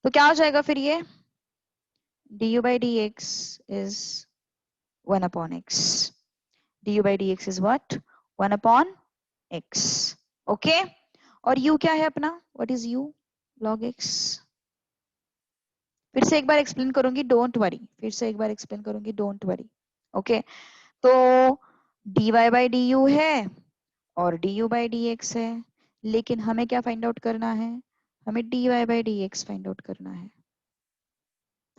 तो क्या हो जाएगा फिर ये? du by dx is 1 upon x, du by dx is what? 1 upon x, okay. और u क्या है अपना? What is u? log x। फिर से एक बार एक्सप्लेन करूंगी, डोंट वरी, फिर से एक बार एक्सप्लेन करूंगी, डोंट वरी, ओके। तो dy by du है और du by dx है, लेकिन हमें क्या फाइंड आउट करना है? हमें dy by dx find out करना है।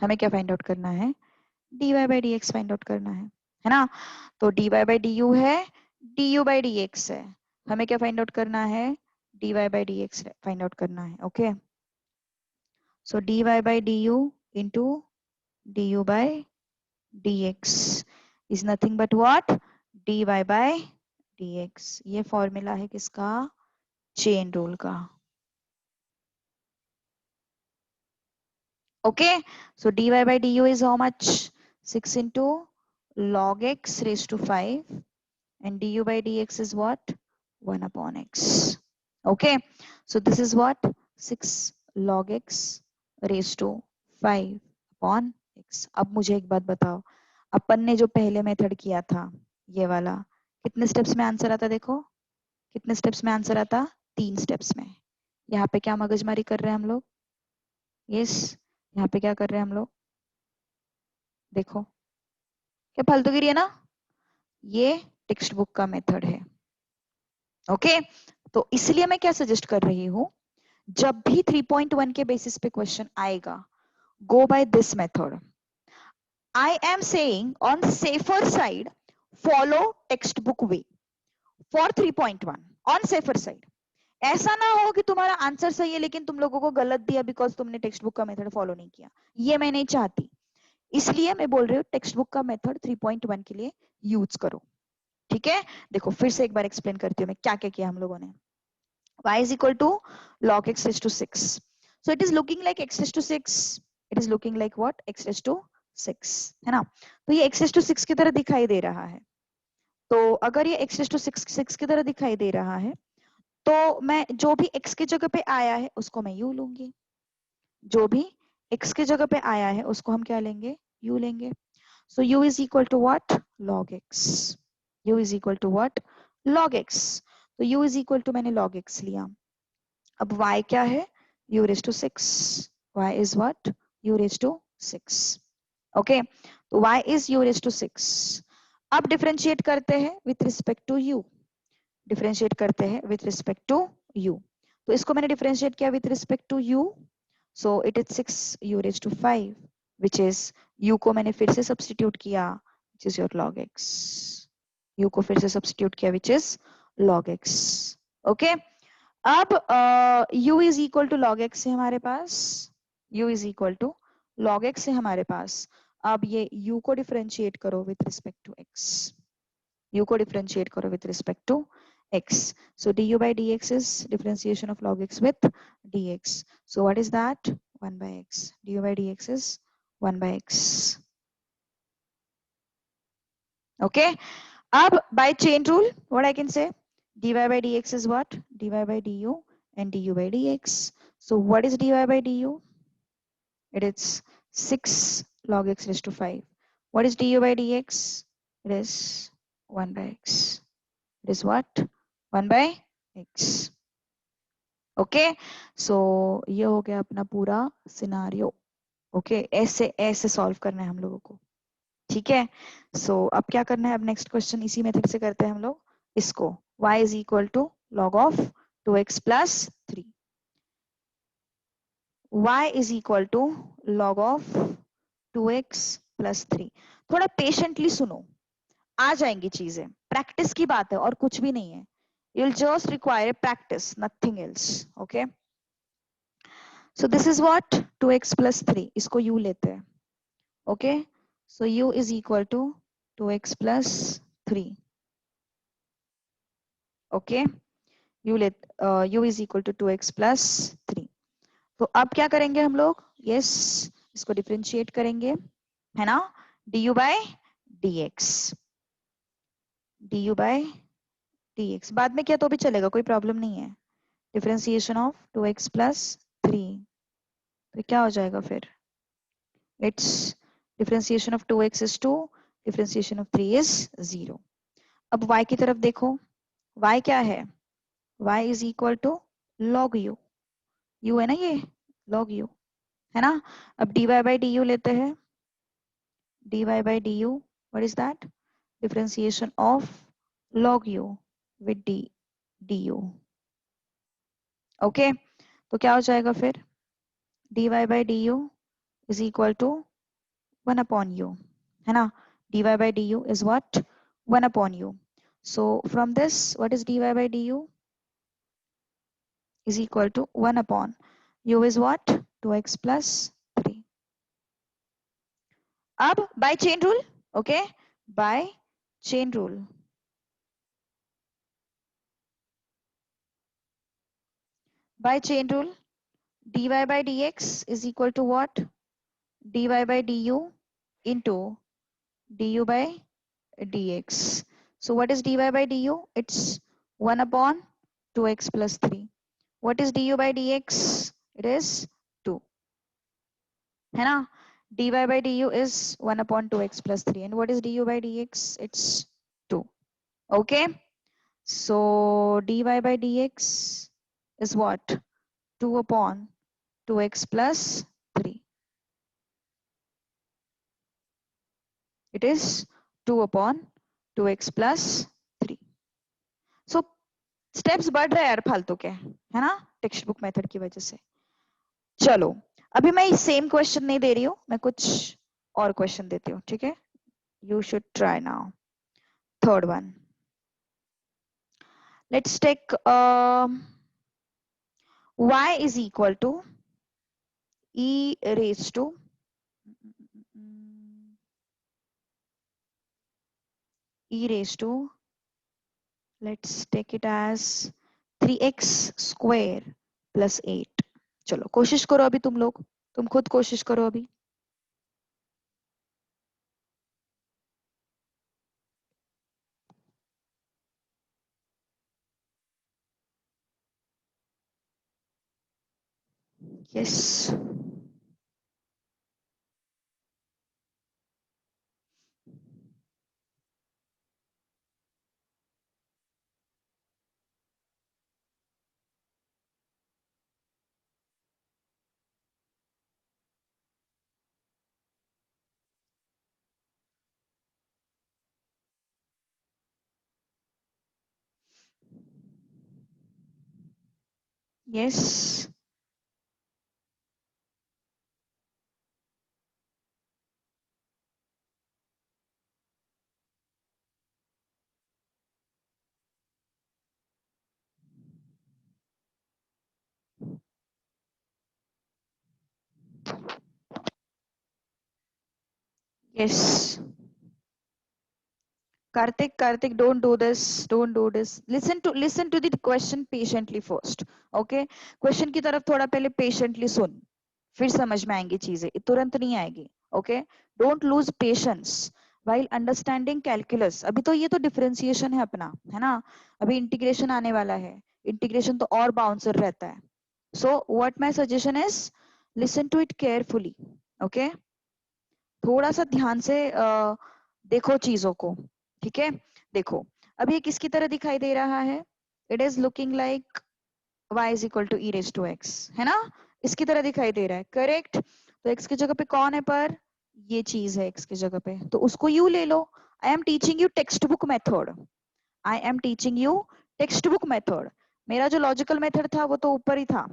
हमें क्या फाइंड आउट करना है? dy by dx find out करना है ना। तो dy by du है, du by dx है, हमें क्या फाइंड आउट करना है? dy by dx find out करना है, okay. So dy by du into du by dx is nothing but what? dy by dx। ये फॉर्मूला है किसका? चेन रूल का, okay. So dy by du is how much? 6 into log x raised to 5 and du by dx is what? 1 upon x, okay। So this is what? 6 log x raised to 5 upon x। अब मुझे एक बात बताओ, अपन ने जो पहले method किया था ये वाला, कितने स्टेप्स में आंसर आता? देखो कितने स्टेप्स में आंसर आता? 3 स्टेप्स में। यहाँ पे क्या मगजमारी कर रहे हैं हम लोग? यस, यहाँ पे क्या कर रहे हैं हम लोग? देखो क्या फालतूगिरी है ना, ये टेक्स्ट बुक का मेथड है, ओके। तो इसलिए मैं क्या सजेस्ट कर रही हूं, जब भी 3.1 के बेसिस पे क्वेश्चन आएगा, go by this method. I am saying on safer side follow text book way for 3.1 on safer side. ऐसा ना हो कि तुम्हारा आंसर सही है लेकिन तुम लोगों को गलत दिया बिकॉज तुमने टेक्स्ट बुक का मेथड फॉलो नहीं किया, ये मैं नहीं चाहती। इसलिए मैं बोल रही हूँ टेक्स्ट बुक का मेथड 3.1 के लिए यूज करो, ठीक है। देखो फिर से एक बार एक्सप्लेन करती हूँ मैं क्या क्या किया हम लोगों ने। y is equal to log x raised to 6, so it is looking like x raised to 6, it is looking like what? x raised to 6, है ना। तो ये x raised to 6 की तरह दिखाई दे रहा है, तो अगर ये x raised to 6 की तरह दिखाई दे रहा है तो मैं जो भी x की जगह पे आया है उसको मैं u लूंगी, जो भी x की जगह पे आया है उसको हम क्या लेंगे? u लेंगे। So u is equal to what? Log x। u is equal to what? Log x। तो u is equal to मैंने log x लिया। अब y क्या है? u raised to 6। y is what? u raised to 6। Okay, तो y is u raised to 6। अब differentiate करते हैं with respect to u। Differentiate करते हैं विथ रिस्पेक्ट टू u। तो इसको मैंने डिफरेंशिएट किया with respect to u, so it is 6 u raised to 5 which is u को मैंने फिर से सब्स्टिट्यूट किया which is your log x. u को फिर से सब्स्टिट्यूट किया which is log x. Okay अब u is equal to log x है हमारे पास. u is equal to log x है हमारे पास. अब ये u को डिफरेंशिएट करो with respect to x. u को डिफरेंशिएट करो with respect to x. So du by dx is differentiation of log x with dx. So what is that? 1 by x. du by dx is 1 by x. Okay. Ab by chain rule, what I can say? dy by dx is what? dy by du and du by dx. So what is dy by du? It is 6 log x raised to 5. What is du by dx? It is 1 by x. It is what? 1 by x. Okay. So ये हो गया अपना पूरा scenario. Okay. ऐसे solve करना है हम लोगों को. ठीक है. सो अब क्या करना है? अब नेक्स्ट क्वेश्चन इसी मेथड से करते हैं हम लोग. इसको y is equal to log of 2x plus 3. y is equal to log of 2x plus 3. थोड़ा पेशेंटली सुनो, आ जाएंगी चीजें. प्रैक्टिस की बात है और कुछ भी नहीं है. You'll just require practice, nothing else. Okay. So this is what 2x plus 3. इसको u लेते हैं. Okay. So u is equal to 2x plus 3. Okay. u is equal to 2x plus 3. तो अब क्या करेंगे हम लोग? Yes, इसको डिफरेंशिएट करेंगे, है ना? du by dx. du by dx बाद में किया तो भी चलेगा, कोई प्रॉब्लम नहीं है. Differentiation of 2x plus 3. तो क्या हो जाएगा फिर? It's differentiation of 2x is 2, differentiation of 3 is 0. अब y की तरफ देखो. y क्या है? y is equal to log u. u है ना ये, log u, है ना? अब dy by du लेते हैं. dy by du, what is that? Differentiation of log u with du. Okay, तो क्या हो जाएगा फिर? dy by du is equal to 1 upon u, है ना? dy by du is what? 1 upon u. So from this, what is dy by du? Is equal to 1 upon u is what? 2x plus 3. अब by chain rule, okay? By chain rule. By chain rule, dy by dx is equal to what? dy by du into du by dx. So what is dy by du? It's 1 upon 2x plus 3. What is du by dx? It is 2, है ना? dy by du is 1 upon 2x plus 3. And what is du by dx? It's 2. Okay. So dy by dx is what? 2 upon 2x plus 3. It is 2 upon 2x plus 3. So steps बढ़ रहे हैं यार फालतू के, है ना? Text book method की वजह से. चलो अभी मैं सेम क्वेश्चन नहीं दे रही हूँ, मैं कुछ और क्वेश्चन देती हूँ. ठीक है? You should try now. Third one. Let's take y is equal to e raised to let's take it as 3x square plus 8. चलो कोशिश करो अभी तुम लोग, तुम खुद कोशिश करो अभी. Yes. Yes. Yes. Karthik, don't do this. Don't do this. Listen to the question patiently first. Okay? Question की तरफ थोड़ा पहले patiently सुन. फिर समझ में आएंगी चीजें. तुरंत नहीं आएगी. Okay? Don't lose patience while understanding calculus. अभी तो ये तो differentiation है अपना, है ना? अभी integration आने वाला है. Integration तो और bouncer रहता है. So what my suggestion is, listen to it carefully. Okay? थोड़ा सा ध्यान से देखो चीजों को. ठीक है, देखो अब ये किसकी तरह दिखाई दे रहा है. It is looking like y is equal to e raise to x, है ना. इसकी तरह दिखाई दे रहा है. करेक्ट. तो x की जगह पे कौन है पर, ये चीज है x की जगह पे, तो उसको u ले लो. I am teaching you text book method. I am teaching you text book method. मेरा जो लॉजिकल मेथड था वो तो ऊपर ही था,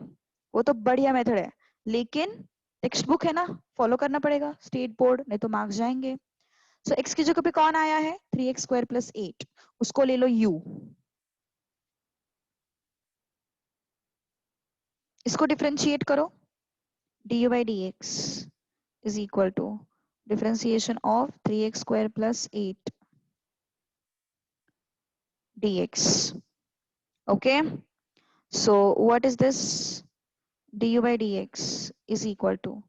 वो तो बढ़िया मेथड है, लेकिन टेक्स्ट बुक है ना, फॉलो करना पड़ेगा स्टेट बोर्ड, नहीं तो मार्क्स जाएंगे. सो x की जगह पे कौन आया है, 3x स्क्वायर प्लस 8, उसको ले लो u. इसको डिफरेंशिएट करो. du by dx is equal to differentiation of 3x square plus 8 dx. Okay, so what is this, du by dx is equal to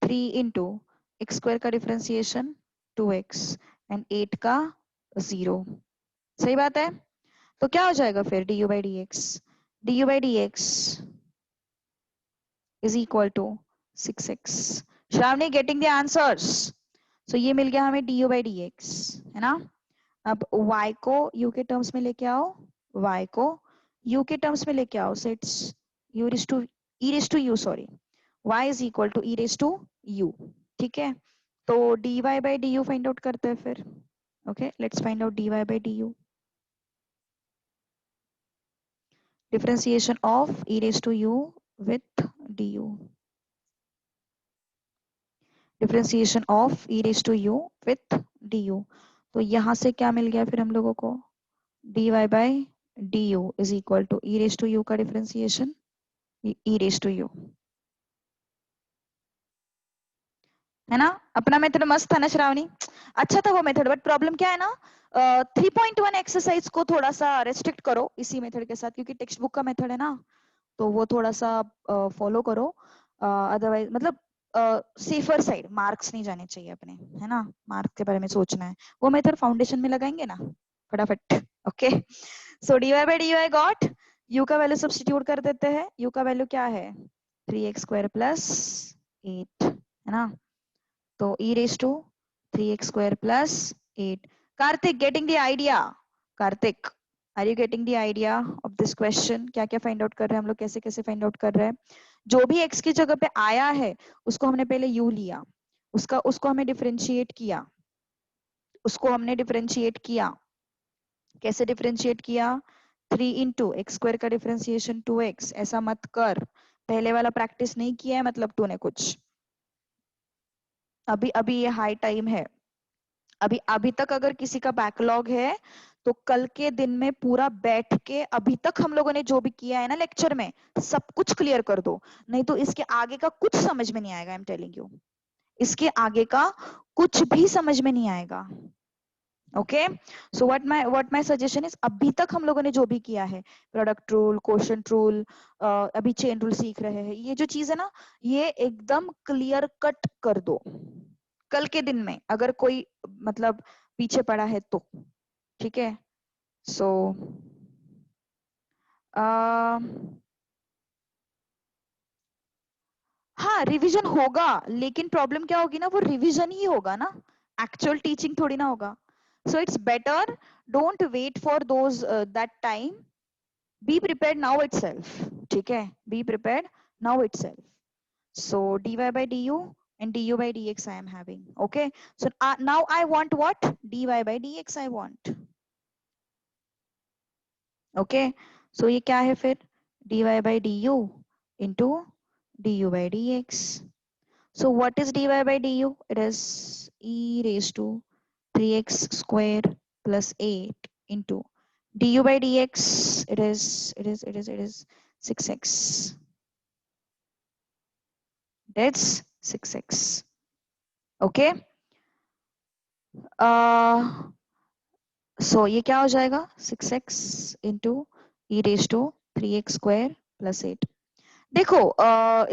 3 into x square का differentiation 2x and 8 का 0. सही बात है. तो क्या हो जाएगा फिर du by dx is equal to 6x. Shravani getting the answers. So ये मिल गया हमें du by dx, है ना. अब y को u के टर्म्स में लेके आओ, y को u के टर्म्स में लेके आओ. So it's u raised to e raised to u, sorry, y is equal to e raised to u. ठीक है, तो dy by du find out करते हैं फिर. Okay, let's find out dy by du. Differentiation of e raised to u with du. Differentiation of e raise to u with d u. तो यहाँ से क्या मिल गया फिर हम लोगों को, d y by d u is equal to e raise to u का differentiation e raise to u, है ना. अपना मेथड मस्त था ना श्रावणी, अच्छा था वो मेथड. बट प्रॉब्लम क्या है ना, 3.1 एक्सरसाइज को थोड़ा सा रेस्ट्रिक्ट करो इसी मेथड के साथ, क्योंकि टेक्स्ट बुक का मेथड है ना, तो वो थोड़ा सा फॉलो करो. अदरवाइज मतलब सेफर साइड, मार्क्स नहीं जाने चाहिए अपने, है ना. मार्क्स के बारे में सोचना है. वो मेथड फाउंडेशन में लगाएंगे ना फटाफट. Okay, so d y by d y got, u का वैल्यू सब्स्टिट्यूट कर देते हैं. यू का वैल्यू क्या है, 3x स्क्वायर प्लस 8, है ना. तो e raise to 3x square plus 8. Kartik getting the idea. Kartik, are you getting the idea of this question. क्या क्या फाइंड आउट कर रहे हैं हम लोग, कैसे कैसे फाइंड आउट कर रहे हैं. जो भी x की जगह पे आया है उसको हमने पहले u लिया, उसको हमें डिफरेंशिएट किया, कैसे डिफरेंशिएट किया, 3 इंटू एक्स स्क्वायर का डिफरेंशिएशन 2x. ऐसा मत कर, पहले वाला प्रैक्टिस नहीं किया है मतलब तूने कुछ. अभी अभी ये हाई टाइम है. अभी अभी तक अगर किसी का बैकलॉग है तो कल के दिन में पूरा बैठ के अभी तक हम लोगों ने जो भी किया है ना लेक्चर में, सब कुछ क्लियर कर दो. नहीं तो इसके आगे का कुछ समझ में नहीं आएगा. आई एम टेलिंग यू, इसके आगे का कुछ भी समझ में नहीं आएगा. Okay, so what my suggestion is, अभी तक हम लोगों ने जो भी किया है, प्रोडक्ट रूल, क्वोशंट रूल, अभी चेन रूल सीख रहे हैं, ये जो चीज है ना, ये एकदम क्लियर कट कर दो कल के दिन में, अगर कोई मतलब पीछे पड़ा है तो. ठीक है, सो हाँ रिवीजन होगा, लेकिन प्रॉब्लम क्या होगी ना, वो रिवीजन ही होगा ना, एक्चुअल टीचिंग थोड़ी ना होगा. So it's better, don't wait for those that time, be prepared now itself. ठीक है, be prepared now itself. So dy by du and du by dx I am having. Okay, so now I want what, dy by dx I want. Okay, so ये क्या है फिर, dy by du into du by dx. So what is dy by du, it is e raised to 3x square plus 8 into du by dx, it is 6x. That's 6x. Okay, सो ये क्या हो जाएगा 6x into e raise to 3x square plus 8। देखो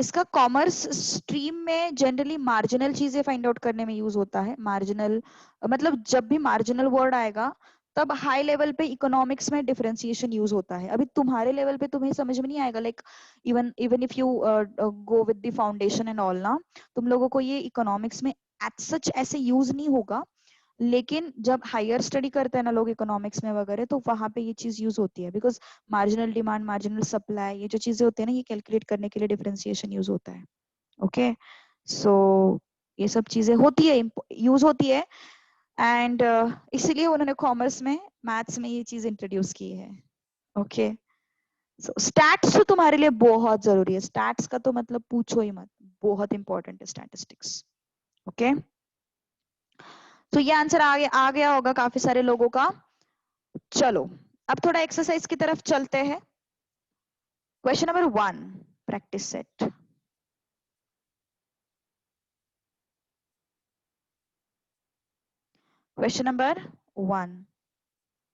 इसका commerce stream में generally marginal चीजें find out करने में यूज होता है। मार्जिनल मतलब जब भी मार्जिनल वर्ड आएगा तब हाई लेवल पे इकोनॉमिक्स में डिफरेंशिएशन यूज होता है। अभी तुम्हारे लेवल पे तुम्हें समझ में नहीं आएगा, like even even if you go with the foundation and all ना, तुम लोगों को ये इकोनॉमिक्स में एट सच ऐसे यूज नहीं होगा। लेकिन जब हायर स्टडी करते हैं ना लोग इकोनॉमिक्स में वगैरह, तो वहां पे ये चीज यूज होती है। Because marginal demand, marginal supply, ये जो चीजें होती है ना, ये कैलकुलेट करने के लिए डिफरेंशिएशन यूज होता है। ओके सो ये सब चीजें होती है, यूज होती है। एंड इसीलिए उन्होंने कॉमर्स में, मैथ्स में ये चीज इंट्रोड्यूस की है। ओके सो स्टैट्स तो तुम्हारे लिए बहुत जरूरी है। स्टैट्स का तो मतलब पूछो ही मत, बहुत इंपॉर्टेंट है स्टैटिस्टिक्स। ओके तो ये आंसर आ गया होगा काफी सारे लोगों का। चलो अब थोड़ा एक्सरसाइज की तरफ चलते हैं। Question number 1, practice set. Question number 1,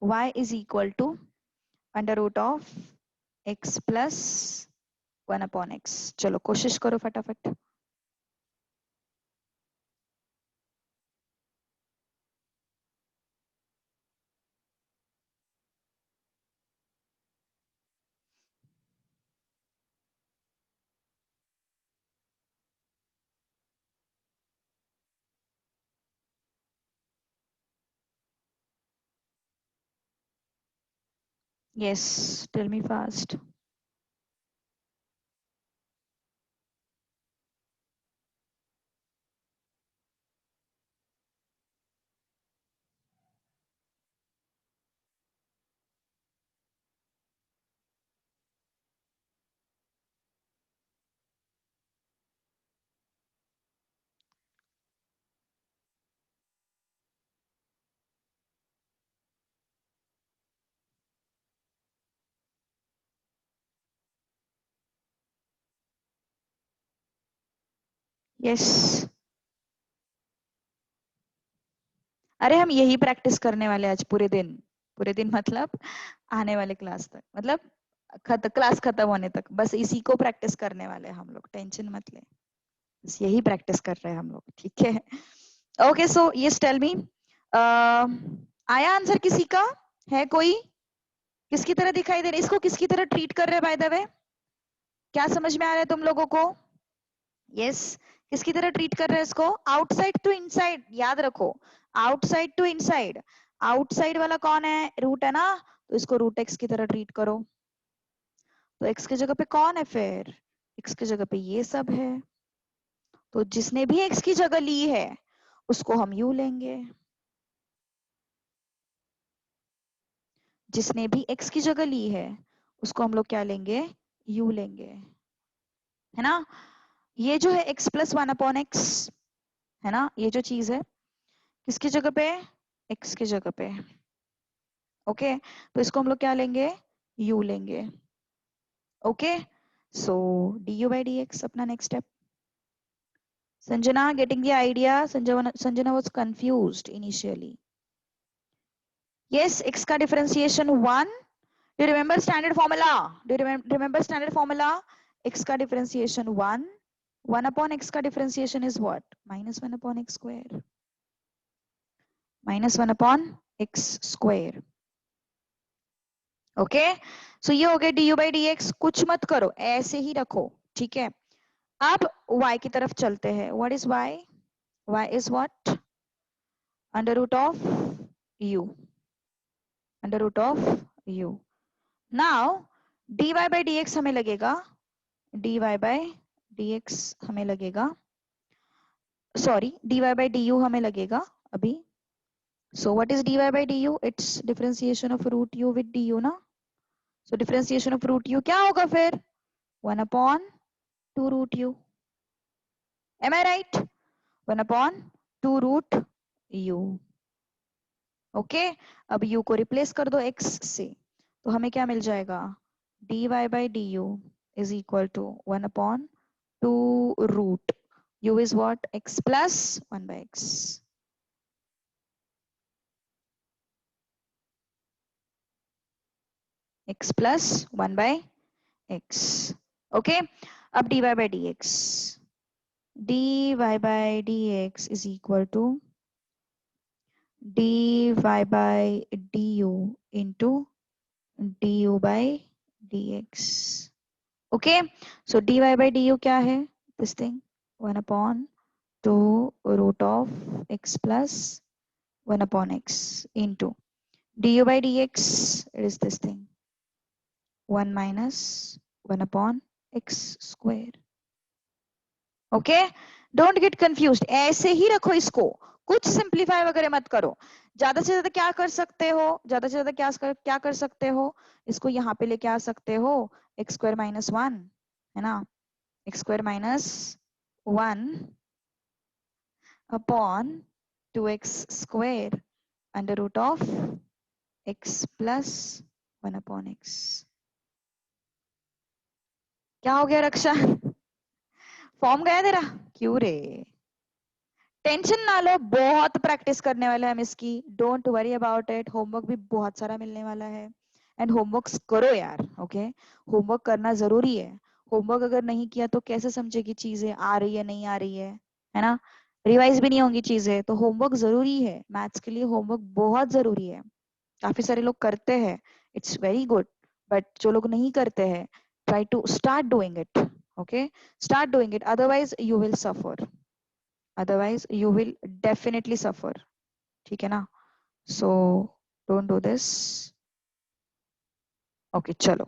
y is equal to under root of x plus 1 upon x। चलो कोशिश करो फटाफट। Yes tell me fast. Yes अरे हम यही प्रैक्टिस करने वाले आज पूरे दिन। पूरे दिन मतलब आने वाले क्लास तक, मतलब क्लास खत्म होने तक बस इसी को प्रैक्टिस करने वाले हैं हम लोग। टेंशन मत ले, बस यही प्रैक्टिस कर रहे हैं हम लोग, ठीक है। Okay so yes tell me, आया आंसर किसी का? है कोई? किसकी तरह दिखाई दे रहा है? इसको किसकी तरह ट्रीट कर रहे हैं बाय द वे? क्या समझ में आ रहा है तुम लोगों को? यस किसकी तरह ट्रीट कर रहे हैं इसको? आउटसाइड टू इनसाइड, याद रखो। आउटसाइड टू इनसाइड, आउटसाइड वाला कौन है? रूट है ना, तो इसको रूट एक्स की तरह ट्रीट करो। तो एक्स की जगह पे कौन है फिर? एक्स की जगह पे ये सब है। तो जिसने भी एक्स की जगह ली है उसको हम यू लेंगे। जिसने भी एक्स की जगह ली है उसको हम लोग क्या लेंगे? यू लेंगे, है ना। ये जो है एक्स प्लस 1 अपॉन एक्स, है ना, ये जो चीज है किसकी जगह पे? एक्स की जगह पे। ओके तो इसको हम लोग क्या लेंगे? यू लेंगे। Okay so d u by d x अपना next step. Sanjana getting the idea? Sanjana was confused initially. Yes x का differentiation 1। Do you remember standard formula? Do you remember standard formula? X का differentiation 1, 1 upon x का differentiation is what? Minus 1 upon x square. Minus 1 upon x square. Okay so ये हो गया D u by d x. कुछ मत करो, ऐसे ही रखो, ठीक है। अब y की तरफ चलते हैं। What is y? y is what? Under root of u, under root of u। Now dy by d x हमें लगेगा, dy बाई डी एक्स हमें लगेगा, sorry dy by d u हमें लगेगा अभी। So what is dy by d u? It's differentiation of root u with du ना। सो differentiation of root u क्या होगा फिर? 1 upon 2 root u। Am I right? 1 upon 2 root u। Okay अब u को replace कर दो x से, तो हमें क्या मिल जाएगा? dy by d u is equal to 1 upon 2 root u is what? x plus 1 by x। x plus 1 by x। Okay, अब dy by dx, dy by dx is equal to dy by du into du by dx। Okay, so dy by du क्या है, this thing 1 upon 2 रूट of x plus 1 upon x into du by dx, it is this thing 1 minus 1 upon x square। Okay, don't get confused, ऐसे ही रखो इसको, कुछ simplify वगैरह मत करो। ज्यादा से ज्यादा क्या कर सकते हो, ज्यादा से ज्यादा क्या कर सकते हो, इसको यहाँ पे लेके आ सकते हो एक्स स्क्वायर माइनस 1, है ना, x square minus 1 upon 2x square under root of x plus 1 upon x। क्या हो गया रक्षा? फॉर्म गया तेरा? क्यों रे? टेंशन ना लो, बहुत प्रैक्टिस करने वाले हैं हम इसकी, don't worry about it. Homework भी बहुत सारा मिलने वाला है, एंड होमवर्क करो यार, ओके? होमवर्क करना जरूरी है। होमवर्क अगर नहीं किया तो कैसे समझेगी चीजें आ रही है नहीं आ रही है ना? रिवाइज भी नहीं होंगी चीजें, तो होमवर्क जरूरी है। मैथ्स के लिए होमवर्क बहुत जरूरी है। काफी सारे लोग करते हैं, इट्स वेरी गुड, बट जो लोग नहीं करते हैं, try to start doing it, okay? Start doing it, otherwise you will suffer, otherwise you will definitely suffer, ठीक है ना? So don't do this, okay? चलो,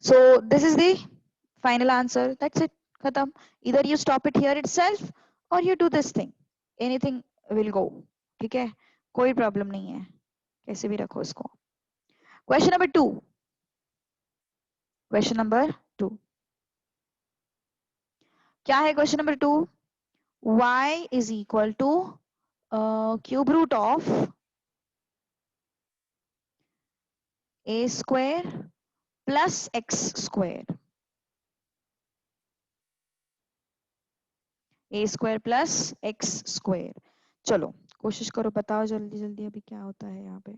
so this is the final answer, that's it, खत्म। either you stop it here itself or you do this thing, anything will go, ठीक है? कोई problem नहीं है, कैसे भी रखो इसको। क्वेश्चन नंबर 2, क्वेश्चन नंबर 2 क्या है? Question number 2, y is equal to cube root of a square plus x square, A square plus x square. चलो कोशिश करो, बताओ जल्दी जल्दी अभी क्या होता है यहाँ पे।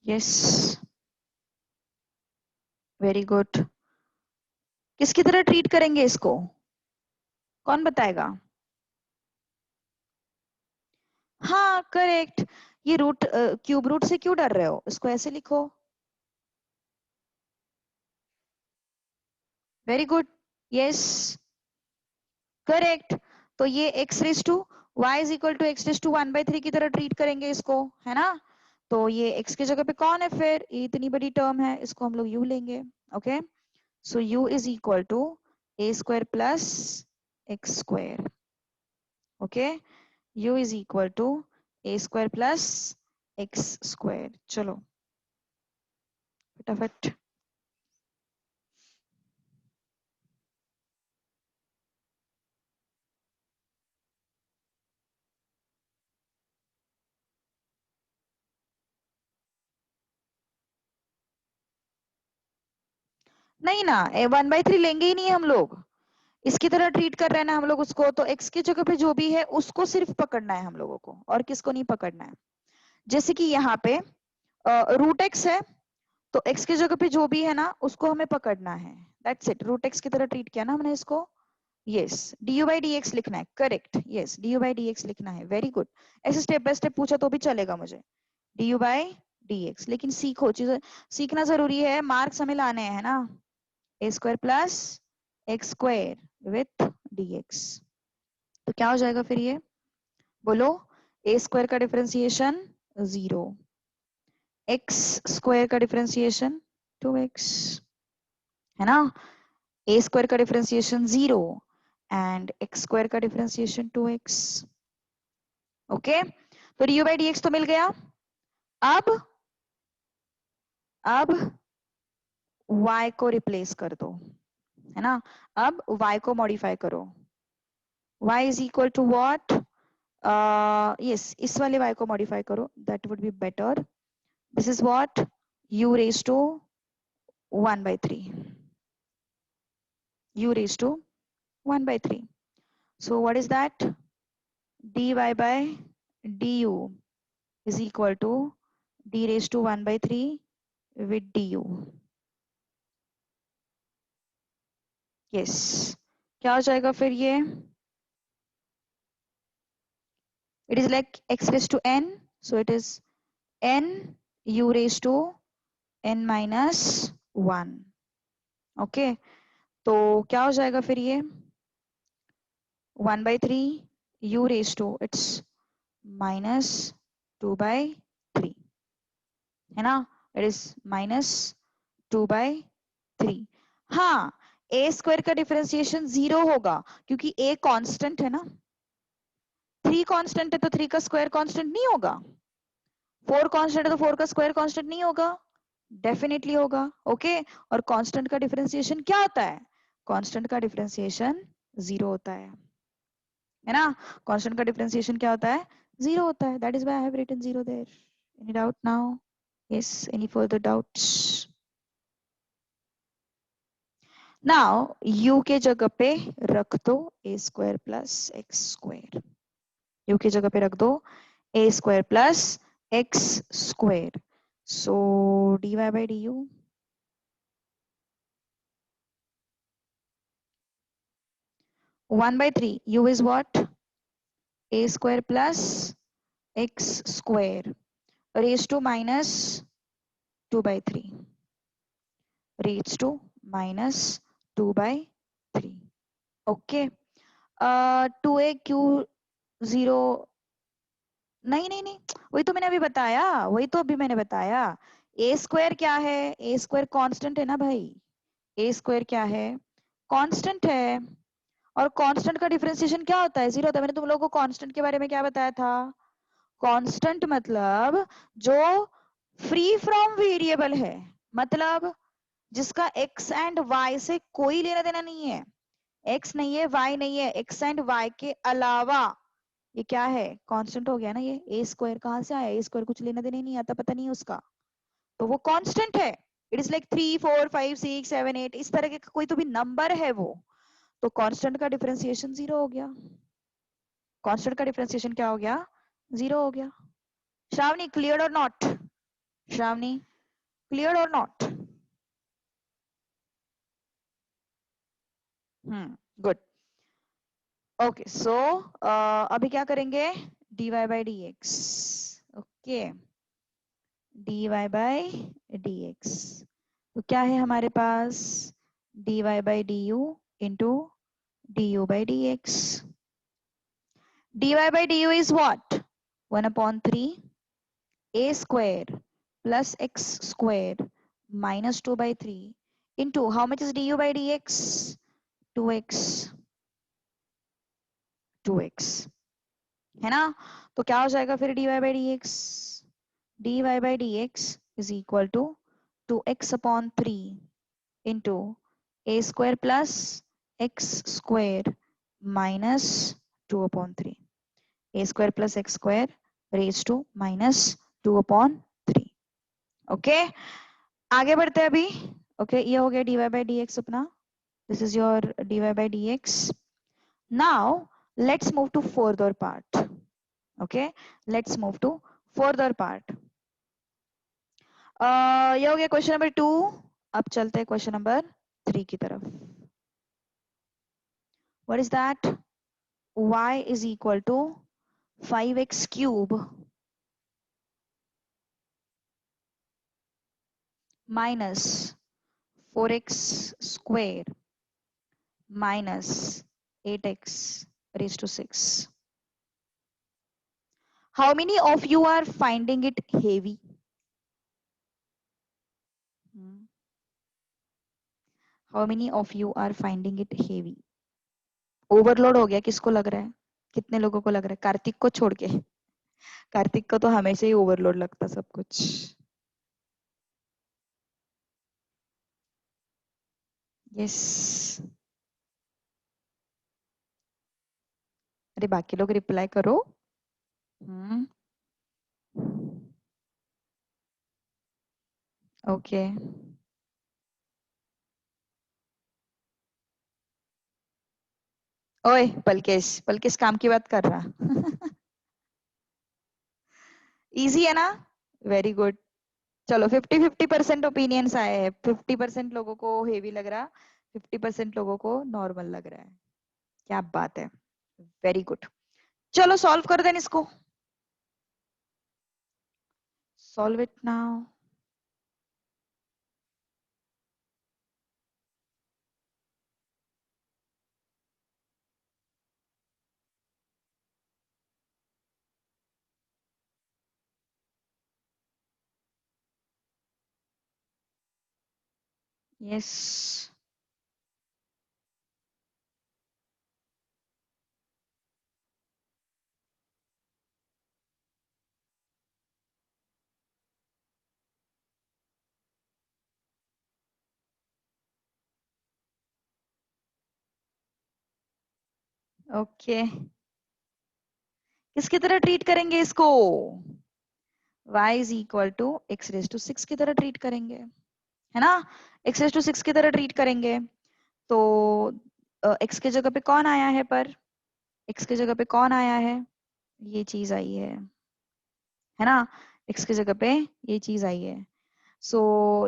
Yes, very good. किसकी तरह ट्रीट करेंगे इसको, कौन बताएगा? हाँ करेक्ट, ये रूट क्यूब रूट से क्यों डर रहे हो, इसको ऐसे लिखो। Very good, yes correct. तो ये x raise to y is equal to x raise to 1/3 की तरह ट्रीट करेंगे इसको, है ना? तो ये x की जगह पे कौन है फिर, ये इतनी बड़ी टर्म है, इसको हम लोग u लेंगे, okay? So u is equal to a square plus x square, okay? u is equal to a square plus x square. चलो फटाफट, नहीं ना 1/3 लेंगे ही नहीं हम लोग, इसकी तरह ट्रीट कर रहे हैं ना हम लोग उसको, तो x की जगह पे जो भी है उसको सिर्फ पकड़ना है हम लोगों को, और किसको नहीं पकड़ना है। जैसे कि यहाँ पे रूट एक्स है, तो x की जगह पे जो भी है ना उसको हमें पकड़ना है, दैट्स इट। रूट एक्स की तरह ट्रीट किया ना हमने इसको, यस। du by dx लिखना है, correct, yes du by dx लिखना है, वेरी गुड। ऐसे स्टेप बाय स्टेप पूछा तो भी चलेगा मुझे, du by dx, लेकिन सीखो, चीजें सीखना जरूरी है, मार्क्स हमें लाने हैं ना। A square plus x square with dx, तो क्या हो जाएगा फिर ये, बोलो? ए स्क्वायर का डिफरेंशिएशन 0, एक्स स्क्वायर का डिफरेंशिएशन 2x, है ना? ए स्क्वायर का डिफरेंशिएशन 0 एंड एक्स स्क्वायर का डिफरेंशिएशन 2x, ओके? तो डी बाई डी एक्स तो मिल गया। अब अब y को रिप्लेस कर दो, है ना। अब y को मॉडिफाई करो, y is equal to what, yes इस वाले y को मॉडिफाई करो, that would be better. This is what, u raise to 1/3, u raise to 1/3. So what is that? dy by du is equal to d raised to 1/3 with du. Yes. क्या हो जाएगा फिर ये? It is like x raised to n. So it is n u raised to n minus 1. Okay. तो क्या हो जाएगा फिर ये? 1/3 u raised to it's minus 2/3, है ना। It is minus 2/3. हाँ, a स्क्वायर का डिफरेंशिएशन 0 होगा क्योंकि a कांस्टेंट है ना। 3 कांस्टेंट है तो 3 का स्क्वायर कांस्टेंट नहीं होगा। 4 कांस्टेंट है तो 4 का स्क्वायर कांस्टेंट नहीं होगा, डेफिनेटली होगा। ओके। और कांस्टेंट का डिफरेंशिएशन क्या होता है? कांस्टेंट का डिफरेंशिएशन 0 होता है ना। कांस्टेंट का डिफरेंशिएशन क्या होता है? 0 होता है। That is why I have written 0 there. Any doubt now? Yes, any further doubts? Now u के जगह पे रख दो a square plus x square. u की जगह पे रख दो a square plus x square. So dy by du 1/3 u is what? a square plus x square raised to minus 2/3, raised to minus 2/3. Okay. 2a q 0, नहीं नहीं नहीं, वही तो मैंने अभी बताया, वही तो अभी मैंने बताया। ए स्क्वायर क्या है? ए स्क्वायर कांस्टेंट है ना भाई। ए स्क्वायर क्या है? कांस्टेंट है। और कांस्टेंट का डिफरेंशिएशन क्या होता है? 0 होता है। मैंने तुम लोगों को कांस्टेंट के बारे में क्या बताया था? कांस्टेंट मतलब जो फ्री फ्रॉम वेरिएबल है, मतलब जिसका x एंड y से कोई लेना देना नहीं है। x नहीं है, y नहीं है, x एंड y के अलावा ये क्या है? कांस्टेंट हो गया ना। ये ए स्क्वायर कहाँ से आया? ए स्क्वायर कुछ लेना देना नहीं आता, पता नहीं उसका, तो वो कांस्टेंट है। इट इज लाइक 3 4 5 6 7 8 इस तरह के कोई तो भी नंबर है वो, तो कांस्टेंट का डिफरेंशिएशन 0 हो गया। कांस्टेंट का डिफरेंशिएशन क्या हो गया? 0 हो गया। श्रावणी क्लियर और नॉट? श्रावणी क्लियर और नॉट? गुड। ओके सो अभी क्या करेंगे? dy by dx। Okay, dy by dx। तो क्या है हमारे पास? dy by du into du by dx। dy by du is what? 1/3 a square plus x square minus 2/3 into how much is du by dx? 2x, 2x, है ना। तो क्या हो जाएगा फिर dy by dx? dy by dx is equal to 2x/3 into a square plus x square minus 2/3, a square plus x square raised to minus 2/3। Okay, आगे बढ़ते हैं अभी। ओके, ये हो गया dy by dx अपना। This is your dy by dx। Now let's move to further part. Okay, let's move to further part. ये हो गया क्वेश्चन नंबर 2। अब चलते हैं क्वेश्चन नंबर 3 की तरफ। What is that? y is equal to 5x cube minus 4x square minus 8x raised to 6. How many of you are finding it heavy? How many of you are finding it heavy? Overload हो गया, किसको लग रहा है? कितने लोगों को लग रहा है? कार्तिक को छोड़ के। कार्तिक को तो हमेशा ही ओवरलोड लगता सब कुछ। यस। अरे बाकी लोग रिप्लाई करो। हम्म। ओके। ओए पलकेश, पलकेश काम की बात कर रहा। इजी है ना? Very good. चलो 50-50% ओपिनियंस आए हैं। 50% लोगों को हेवी लग रहा, 50% लोगों को नॉर्मल लग रहा है। क्या बात है, वेरी गुड। चलो सॉल्व कर दें इसको। Solve it now. Yes. Okay, किसकी तरह ट्रीट करेंगे इसको? y is equal to x raise to 6 की तरह ट्रीट करेंगे, है ना? x रेज टू 6 की तरह ट्रीट करेंगे। तो x के जगह पे कौन आया है पर? x के जगह पे कौन आया है? ये चीज आई है ना? x की जगह पे ये चीज आई है। So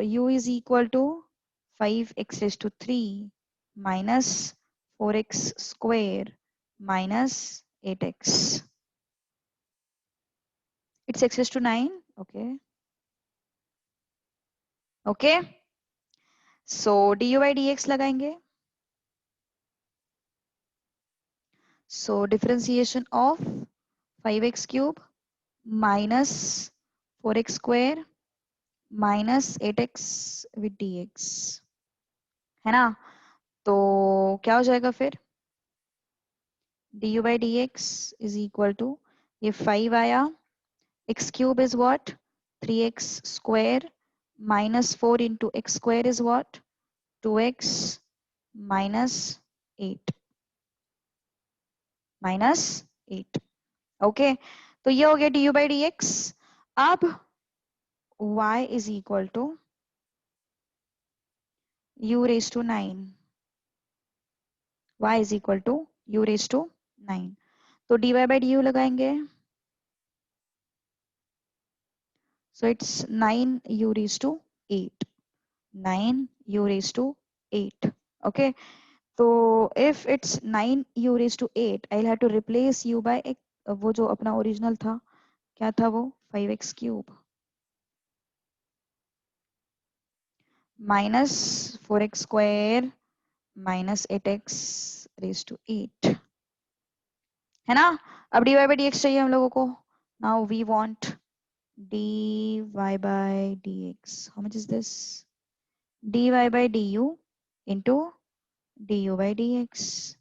u is equal to 5x raised to 3 minus 4x square minus 8x. It's x raised to 9. Okay. Okay. So du by dx लगाएंगे. So differentiation of 5x cube minus 4x square minus 8x with dx, है ना? तो क्या हो जाएगा फिर? du by dx is equal to, ये 5 आया, x cube is what? 3x square minus 4 into x square is what? 2x minus 8 minus 8. Okay, तो ये हो गया du by dx. अब y is equal to u raised to 9. y is equal to u raised to 9. तो dy by du लगाएंगे. So it's 9u raised to 8. 9u raised to 8. Okay. So if it's 9u raised to 8, I'll have to replace u by वो जो अपना original था, क्या था वो? 5x cube minus 4x square minus 8x raised to 8, है ना? अब dy by dx चाहिए हम लोगों को. Now we want dy by dx. How much is this? dy by du into du by dx.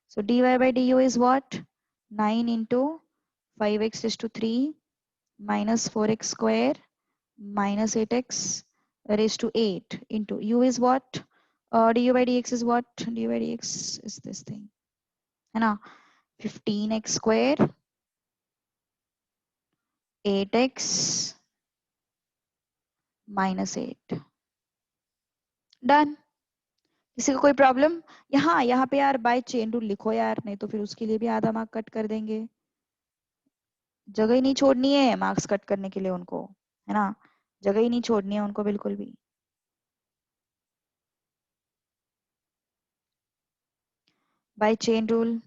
So dy by du is what? 9 into 5x raised to 3 minus 4x square minus 8x raised to 8 into u is what? Du by dx is what? Du by dx is this thing, है ना? 15x square 8x minus 8. Done. किसी को कोई problem? यहाँ पे यार bye chain rule लिखो यार, नहीं तो फिर उसके लिए भी आधा मार्क कट कर देंगे. जगह ही नहीं छोड़नी है मार्क्स कट करने के लिए उनको, है ना? जगह ही नहीं छोड़नी है उनको बिल्कुल भी. बाय चेन रूल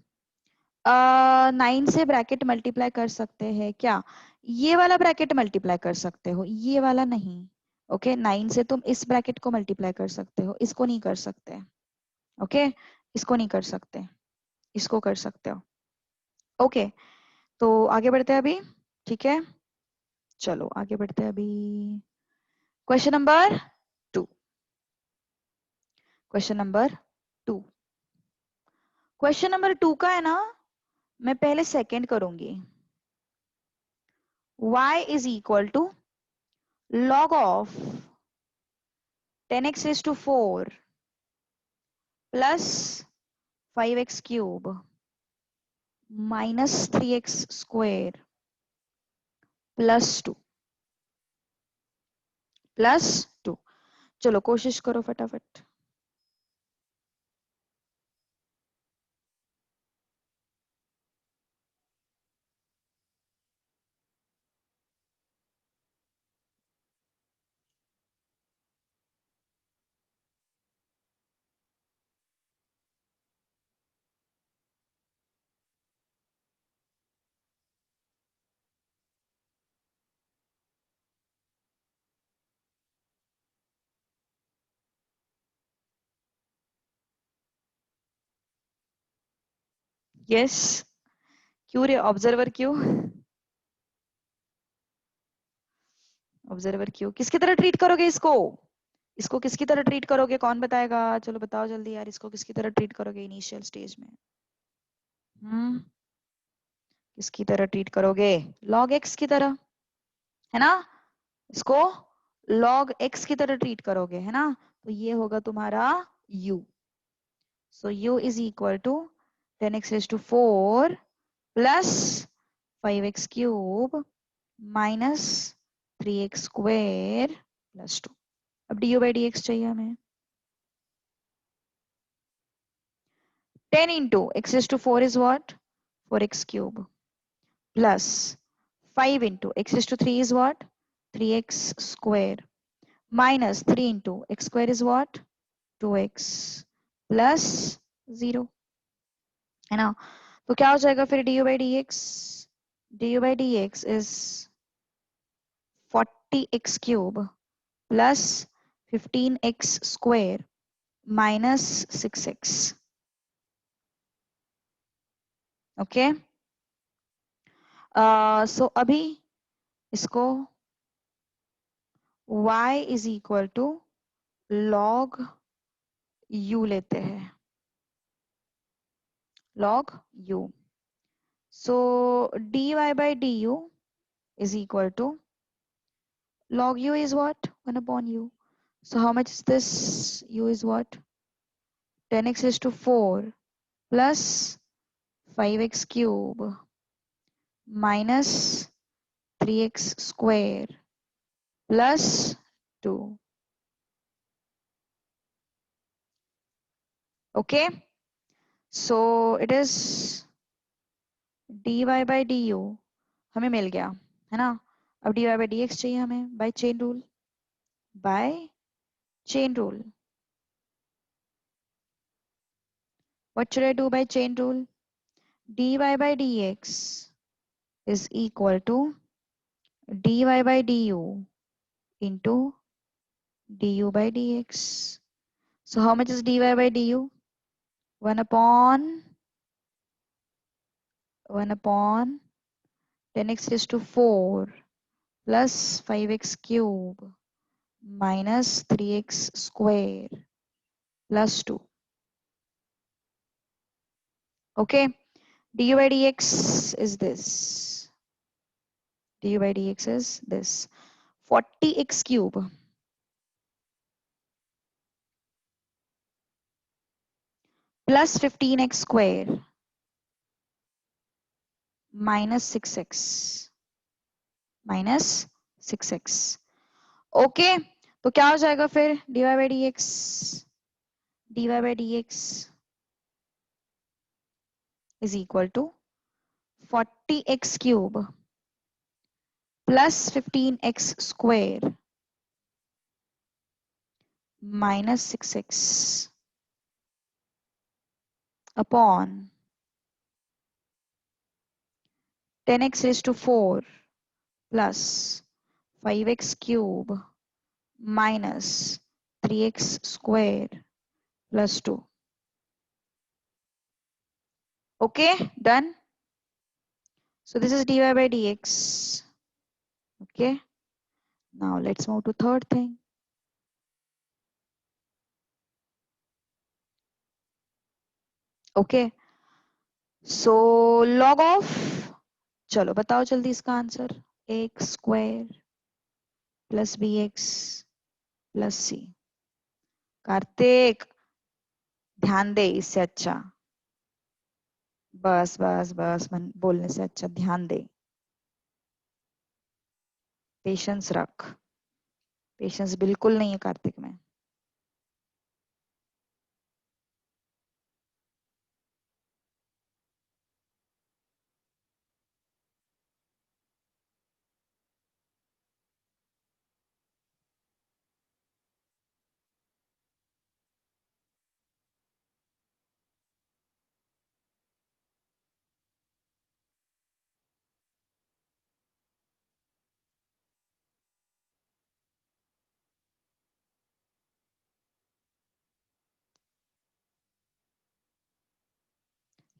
9 से ब्रैकेट मल्टीप्लाई कर सकते हैं क्या? ये वाला ब्रैकेट मल्टीप्लाई कर सकते हो, ये वाला नहीं. ओके, 9 से तुम इस ब्रैकेट को मल्टीप्लाई कर सकते हो, इसको नहीं कर सकते. ओके, इसको नहीं कर सकते, इसको कर सकते हो. ओके, तो आगे बढ़ते हैं अभी. ठीक है, चलो आगे बढ़ते हैं अभी. Question number 2. Question number 2. Question number 2 का है ना, मैं पहले सेकंड करूंगी. y is equal to log of 10x raised to 4 plus 5x cube minus 3x square plus 2 चलो कोशिश करो फटाफट। यस, क्यों रे ऑब्जर्वर क्यों? ऑब्जर्वर क्यों? किसकी तरह ट्रीट करोगे इसको? इसको किसकी तरह ट्रीट करोगे? कौन बताएगा? चलो बताओ जल्दी यार, इसको किसकी तरह ट्रीट करोगे इनिशियल स्टेज में? हम्म, किसकी तरह ट्रीट करोगे? लॉग एक्स की तरह, है ना? इसको लॉग एक्स की तरह ट्रीट करोगे, है ना? तो ये होगा तुम्हारा u। So u is equal to 10x raised to 4 plus 5x cube minus 3x square plus 2। अब du by dx चाहिए हमें। 10 into x raised to 4 is what? 4x cube plus 5 into x raised to 3 is what? 3x square minus 3 into x square is what? 2x plus 0, है ना? तो क्या हो जाएगा फिर du by dx? du by dx is 40x cube plus 15x square minus 6x। Okay, so अभी इसको y is equal to log u लेते हैं, log u। So dy by du is equal to log u is what? 1 upon u. So how much is this? U is what? 10x raised to 4 plus 5x cube minus 3x square plus 2. Okay, so it is dy by du हमें मिल गया, है ना? अब dy by dx चाहिए हमें by chain rule, by chain rule। What should I do by chain rule? dy by dx is equal to dy by du into du by dx. So how much is dy by du? 1 upon 10x raised to 4 plus 5x cube minus 3x square plus 2. Okay, du by dx is this. Du by dx is this. 40x cube plus 15x square minus 6x minus 6x। Okay, तो क्या हो जाएगा फिर? dy by dx is equal to 40x cube plus 15x square minus 6x upon 10x raised to 4 plus 5x cube minus 3x square plus 2. Okay, done. So this is dy by dx. Okay, now let's move to third thing. Okay, so log of, चलो बताओ जल्दी इसका answer. X square plus b x plus c. Kartik ध्यान दे, इससे अच्छा। बस बस बस, मन बोलने से अच्छा ध्यान दे। पेशेंस रख। पेशेंस बिल्कुल नहीं है कार्तिक में।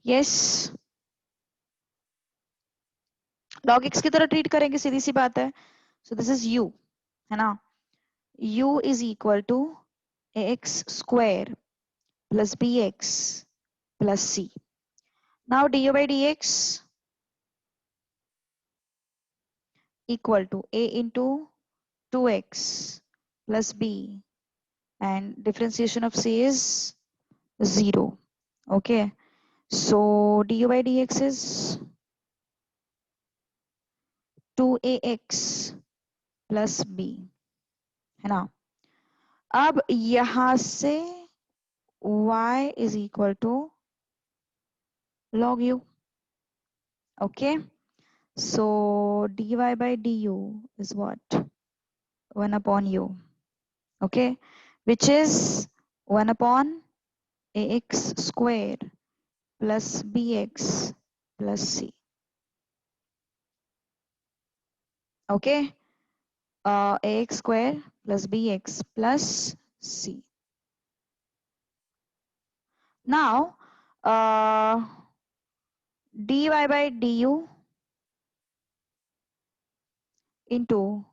यस, log x की तरह ट्रीट करेंगे, सीधी सी बात है। सो दिस इज u, है ना। u is equal to ax square plus bx plus c। Now du by dx equal to a into 2x plus b, and differentiation of c is 0. Okay, so du by dx is 2ax plus b, है ना। अब यहां से y is equal to log u. Okay, so dy by du is what? 1 upon u. Okay, which is 1 upon ax square plus bx plus c. Okay, ax square plus bx plus c. Now, dy by du into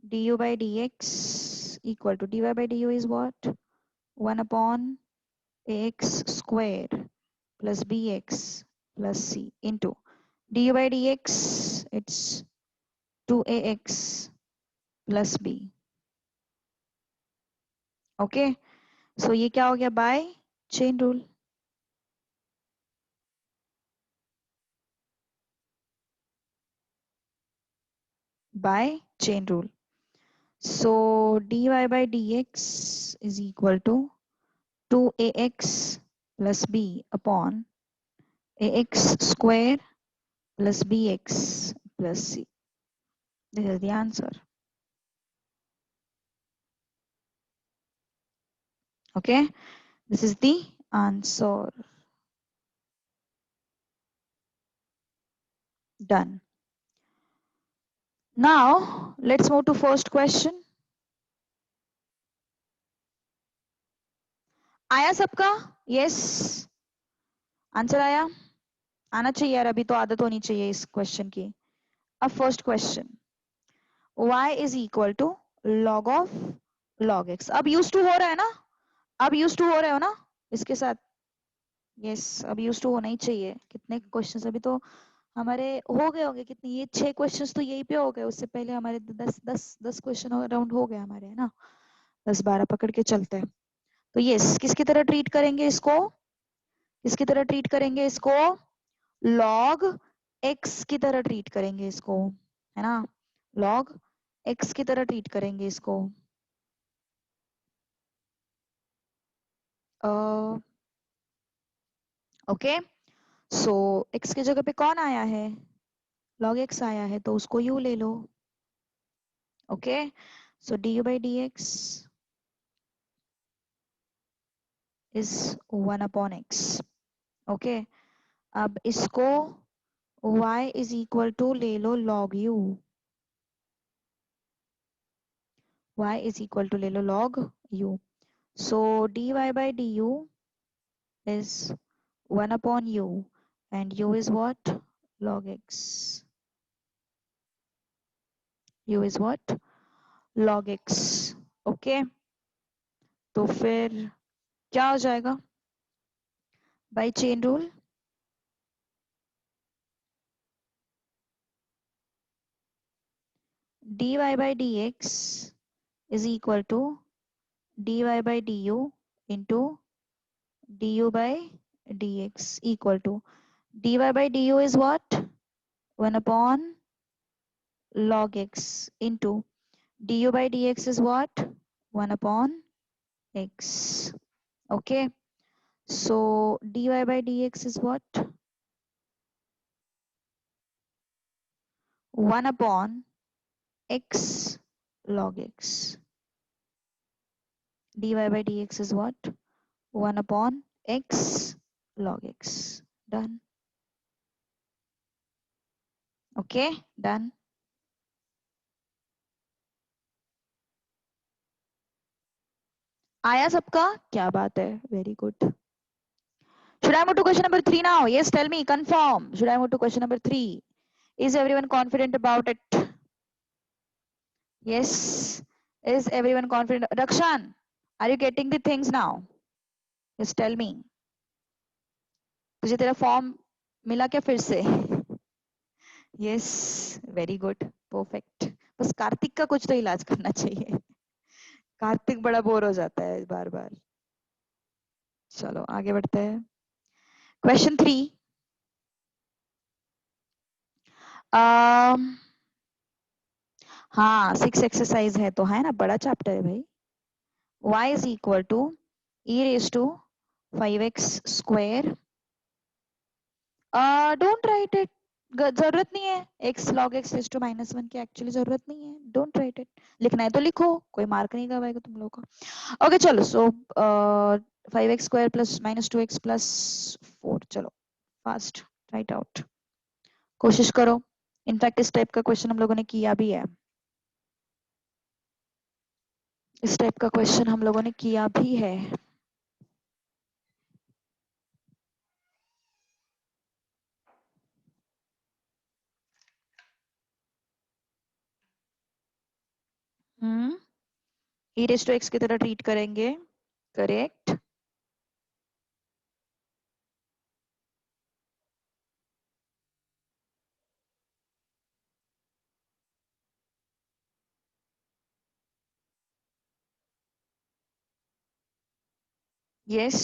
du by dx equal to dy by du is what? 1 upon ax square plus bx plus c into du by dx, it's 2ax plus b. Okay, so ये क्या हो गया? by chain rule. By chain rule. So dy by dx is equal to 2ax plus b upon ax square plus bx plus c. This is the answer. Okay, this is the answer. Done. Now let's move to first question. आया सबका? Yes, answer आया? आना चाहिए यार, अभी तो आदत होनी चाहिए इस क्वेश्चन की। अब first question, y is equal to log of log x। अब यूज टू हो रहा है ना? अब यूज टू हो रहे हो ना इसके साथ? यस, अब यूज टू होना ही चाहिए। कितने क्वेश्चंस अभी तो हमारे हो गए होंगे, कितने, ये 6 क्वेश्चंस तो यही पे हो गए। उससे पहले हमारे 10 क्वेश्चन अराउंड हो गए हमारे, है ना। 10-12 पकड़ के चलते हैं। तो यस, किसकी तरह ट्रीट करेंगे इसको? किसकी तरह ट्रीट करेंगे इसको? लॉग एक्स की तरह ट्रीट करेंगे इसको, है ना। लॉग एक्स की तरह ट्रीट करेंगे इसको। ओके, सो एक्स की जगह पे कौन आया है? लॉग एक्स आया है, तो उसको यू ले लो। Okay, so d u by d x is 1 upon x. Okay, अब इसको y इज इक्वल टू ले लो log u। y is equal to ले लो log u। So dy by du is 1 upon u, and u is what? Log x. u is what? Log x. Okay, तो फिर क्या हो जाएगा? By chain rule, dy by dx is equal to dy by du into du by dx equal to dy by du is what? 1 upon log x into du by dx is what? 1 upon x. Okay. So dy by dx is what? 1 upon x log x. dy by dx is what? 1 upon x log x. Done. Okay, done. आया सबका? क्या बात है, very good. Should I move to question number 3 now? Yes, tell me, confirm. Should I move to question number 3? Is everyone confident about it? Yes. Is everyone confident? Rakshan, are you getting the things now? Just tell me. तुझे तेरा form मिला क्या फिर से? Yes, very good, perfect. बस कार्तिक का कुछ तो इलाज करना चाहिए. कार्तिक बड़ा बोर हो जाता है बार बार. चलो आगे बढ़ते हैं. Question 3. हाँ 6 एक्सरसाइज है तो है ना, बड़ा चैप्टर है भाई. Y is equal to e raised to 5x square. Don't write it. जरूरत नहीं है. x log x raised to -1 की एक्चुअली जरूरत नहीं है. Don't write it. लिखना है तो लिखो, कोई मार्क नहीं गवाएगा तुम लोगों का. ओके चलो. सो 5x square plus -2x plus 4. चलो फास्ट राइट आउट. कोशिश करो. इनफैक्ट इस टाइप का क्वेश्चन हम लोगों ने किया भी है. इस टाइप का क्वेश्चन हम लोगों ने किया भी है. e raised to x की तरह ट्रीट करेंगे. Correct. Yes.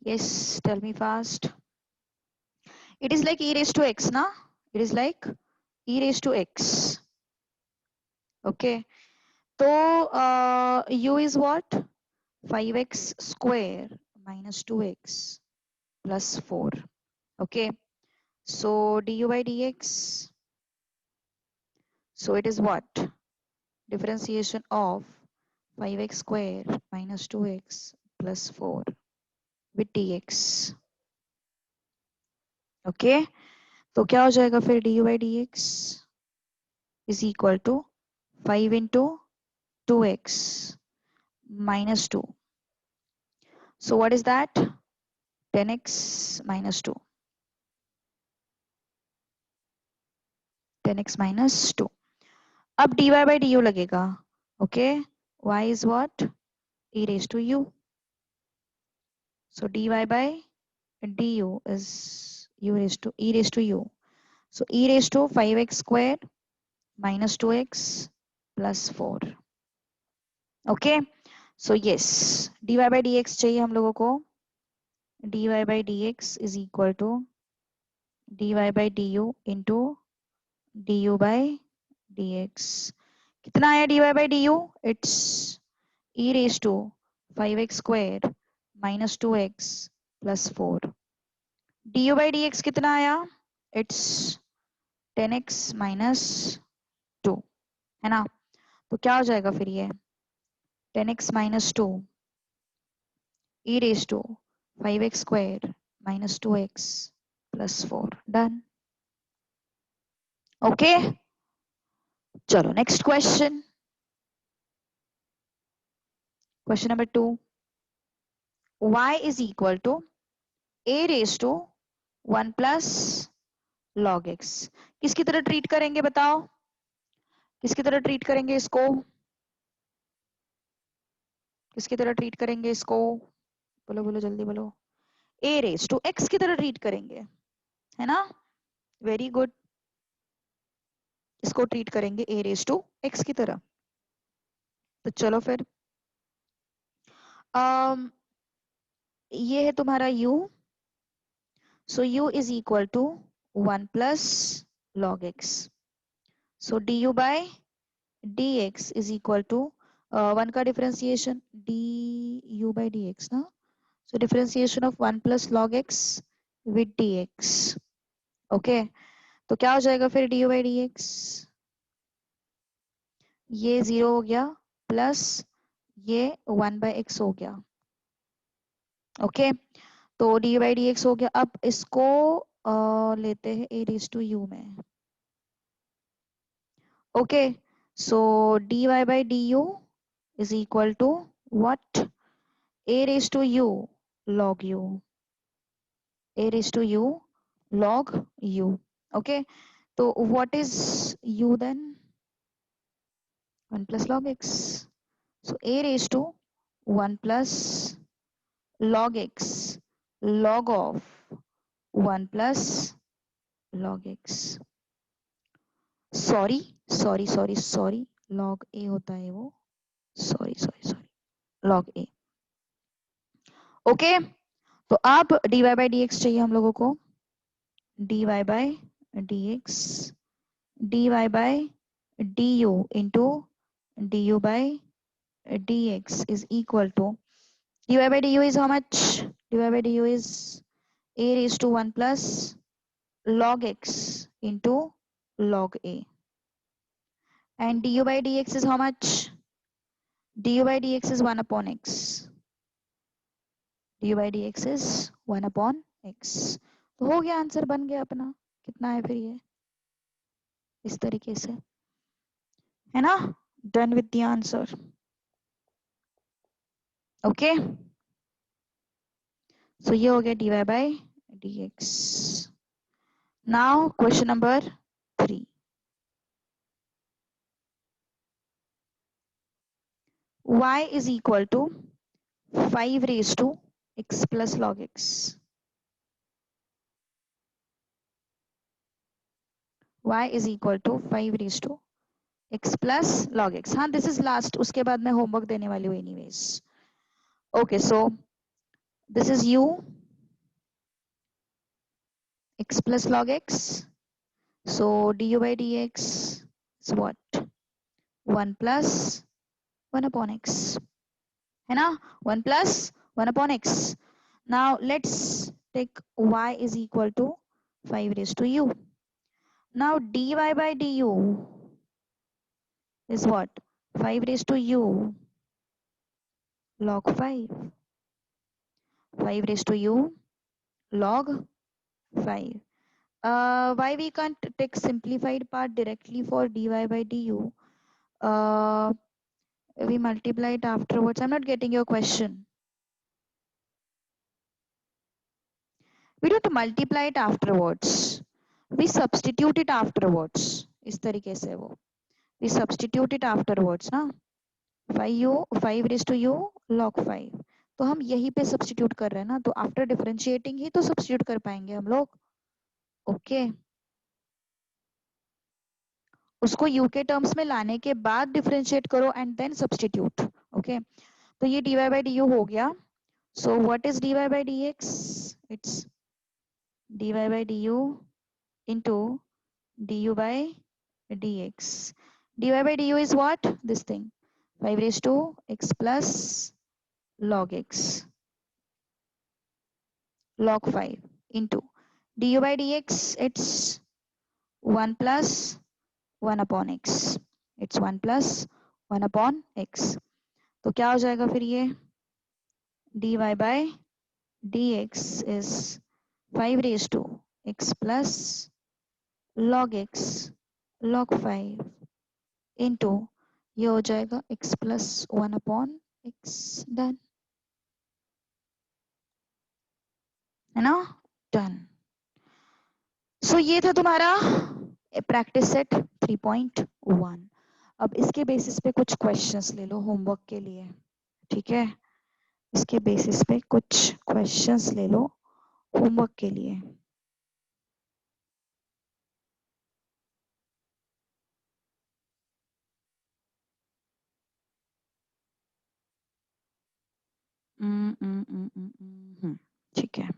Yes, tell me fast. It is like e raised to x, na? It is like e raised to x. Okay. So u is what? 5x square minus 2x plus 4. Okay. So du by dx. So it is what? Differentiation of 5x square minus 2x plus 4 with dx. Okay. तो क्या हो जाएगा फिर du by dx is equal to 5 into 2x minus 2. So what is that? 10x minus 2. 10x minus 2. अब dy by du लगेगा. Okay. Y is what? E raised to u. So dy by du is e raised to u. So e raised to 5x square minus 2x plus 4. Okay. So yes, dy by dx चाहिए हम लोगों को. dy by dx is equal to dy by du into du by dx. कितना आया dy by du? It's e raised to 5x square minus 2x plus 4. du by dx कितना आया? It's 10x minus 2 है ना. तो क्या हो जाएगा फिर ये? 10x minus 2 e raised to 5x square minus 2x plus 4. Done. Okay. चलो next question. Question number 2. Y is equal to a raised to 1 plus log x. किसकी तरह ट्रीट करेंगे बताओ? किसकी तरह ट्रीट करेंगे इसको? किसकी तरह ट्रीट करेंगे इसको? बोलो बोलो जल्दी बोलो। a रेज टू x की तरह ट्रीट करेंगे, है ना? Very good. इसको ट्रीट करेंगे a रेज टू x की तरह। तो चलो फिर ये है तुम्हारा u। So u is equal to 1 plus log x। So du by dx is equal to 1 का डिफरेंशिएशन du बाय dx ना। सो differentiation of 1 plus log x with dx। Okay, तो क्या हो जाएगा फिर du बाई dx? ये 0 हो गया प्लस ये 1 बाई एक्स हो गया। ओके, तो डी बाई डी एक्स हो गया। अब इसको लेते हैं ए रेज टू यू में। Okay, so d y by d u is equal to what? A raise to u log u. A raise to u log u। Okay, तो what is u then? 1 plus log x। So a raised to 1 plus log x log of 1 plus log x। Sorry sorry sorry sorry, log a होता है वो। Sorry sorry sorry, log a। Okay, तो अब dy by dx चाहिए हम लोगों को। dy by dx, dy by du into du by dx is equal to dy by du is how much? dy by du is a raised to 1 plus log x into log a, and du by dx is how much? Du by dx is 1 upon x। du by dx is 1 upon x। तो हो गया, answer बन गया अपना। कितना है फिर ये? इस तरीके से, है ना? Done with the answer. Okay, so ये हो गया dy by dx। Now question number 3। y is equal to 5 raised to x plus log x। y is equal to 5 raised to x plus log x। हाँ, this is last, उसके बाद मैं homework देने वाली हूँ anyways. Okay, so this is u x plus log x। So du by dx is what? 1 plus 1 upon x, है ना? 1 plus 1 upon x। Now let's take y is equal to 5 raised to u। Now dy by du is what? 5 raised to u log 5। 5 raised to u log 5। Why we can't take simplified part directly for dy by du? Uh, we multiply it afterwards. I'm not getting your question. We don't multiply it afterwards. We substitute it afterwards. इस तरीके से वो we substitute it afterwards ना। 5 raised to u log 5, तो हम यहीं पे substitute कर रहे हैं ना, तो आफ्टर डिफरेंशिएटिंग ही तो सब्स्टिट्यूट कर पाएंगे हम लोग। ओके, उसको u के टर्म्स में लाने के बाद डिफरेंशिएट करो एंड देन सब्स्टिट्यूट। ओके, तो ये dy by du हो गया। सो what is dy by dx? It's dy by du into du by dx। dy by du is what? This thing, 5 raised to x plus log x log 5 into du by dx, it's 1 plus 1 upon x। It's 1 plus 1 upon x। तो क्या हो जाएगा फिर ये? dy by dx is 5 raised to x plus log x log 5 into ये हो जाएगा x plus 1 upon x। Done, है ना? डन। सो ये था तुम्हारा प्रैक्टिस सेट 3.1। अब इसके बेसिस पे कुछ क्वेश्चंस ले लो होमवर्क के लिए, ठीक है? इसके बेसिस पे कुछ क्वेश्चंस ले लो होमवर्क के लिए। ठीक है।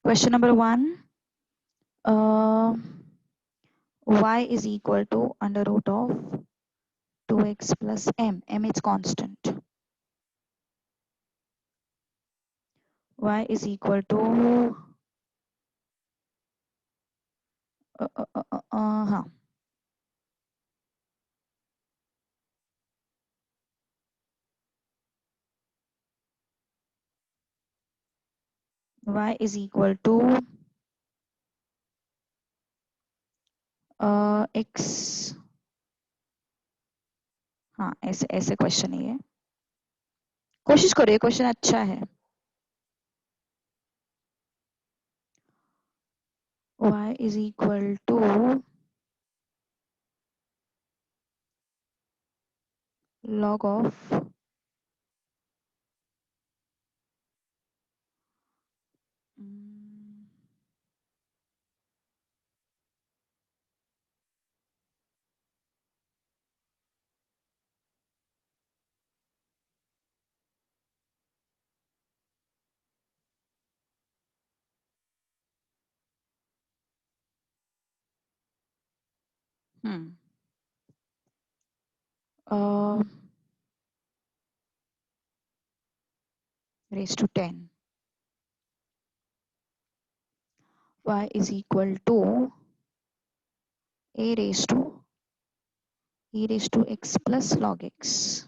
Question number 1, y is equal to under root of 2x plus m. M is constant. Y is equal to हाँ, y is equal to x, हाँ ऐसे ऐसे क्वेश्चन है ये, कोशिश करो, ये क्वेश्चन अच्छा है। y is equal to log of raised to 10, y is equal to a raised to e raised to x plus log x,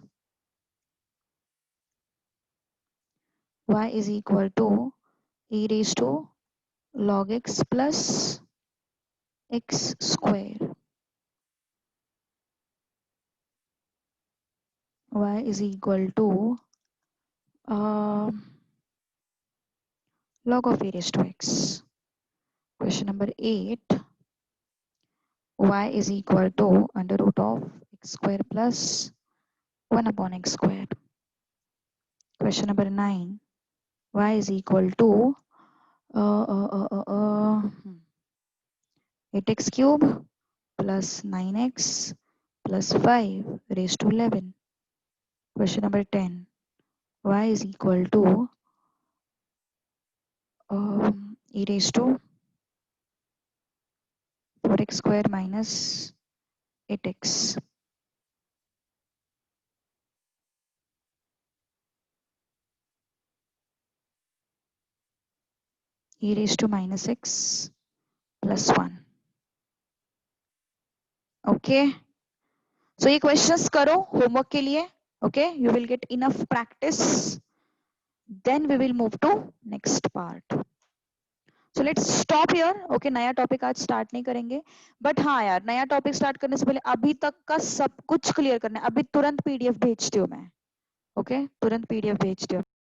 y is equal to e raised to log x plus x square, y is equal to log of a raised to x. Question number 8, y is equal to under root of x square plus 1 upon x square. Question number 9, y is equal to 8x cube plus 9x plus 5 raised to 11. Question number 10, y is equal to e raised to 4x square minus 8x. E raised to minus x plus 1. Okay. So ये questions करो homework के लिए. Okay. You will get enough practice. Then we will move to next part. So let's stop here. Okay. नया topic आज start नहीं करेंगे. But हाँ यार, नया topic start करने से पहले अभी तक का सब कुछ clear करना है. अभी तुरंत PDF भेजती हूँ मैं. Okay. तुरंत PDF भेजती हूँ.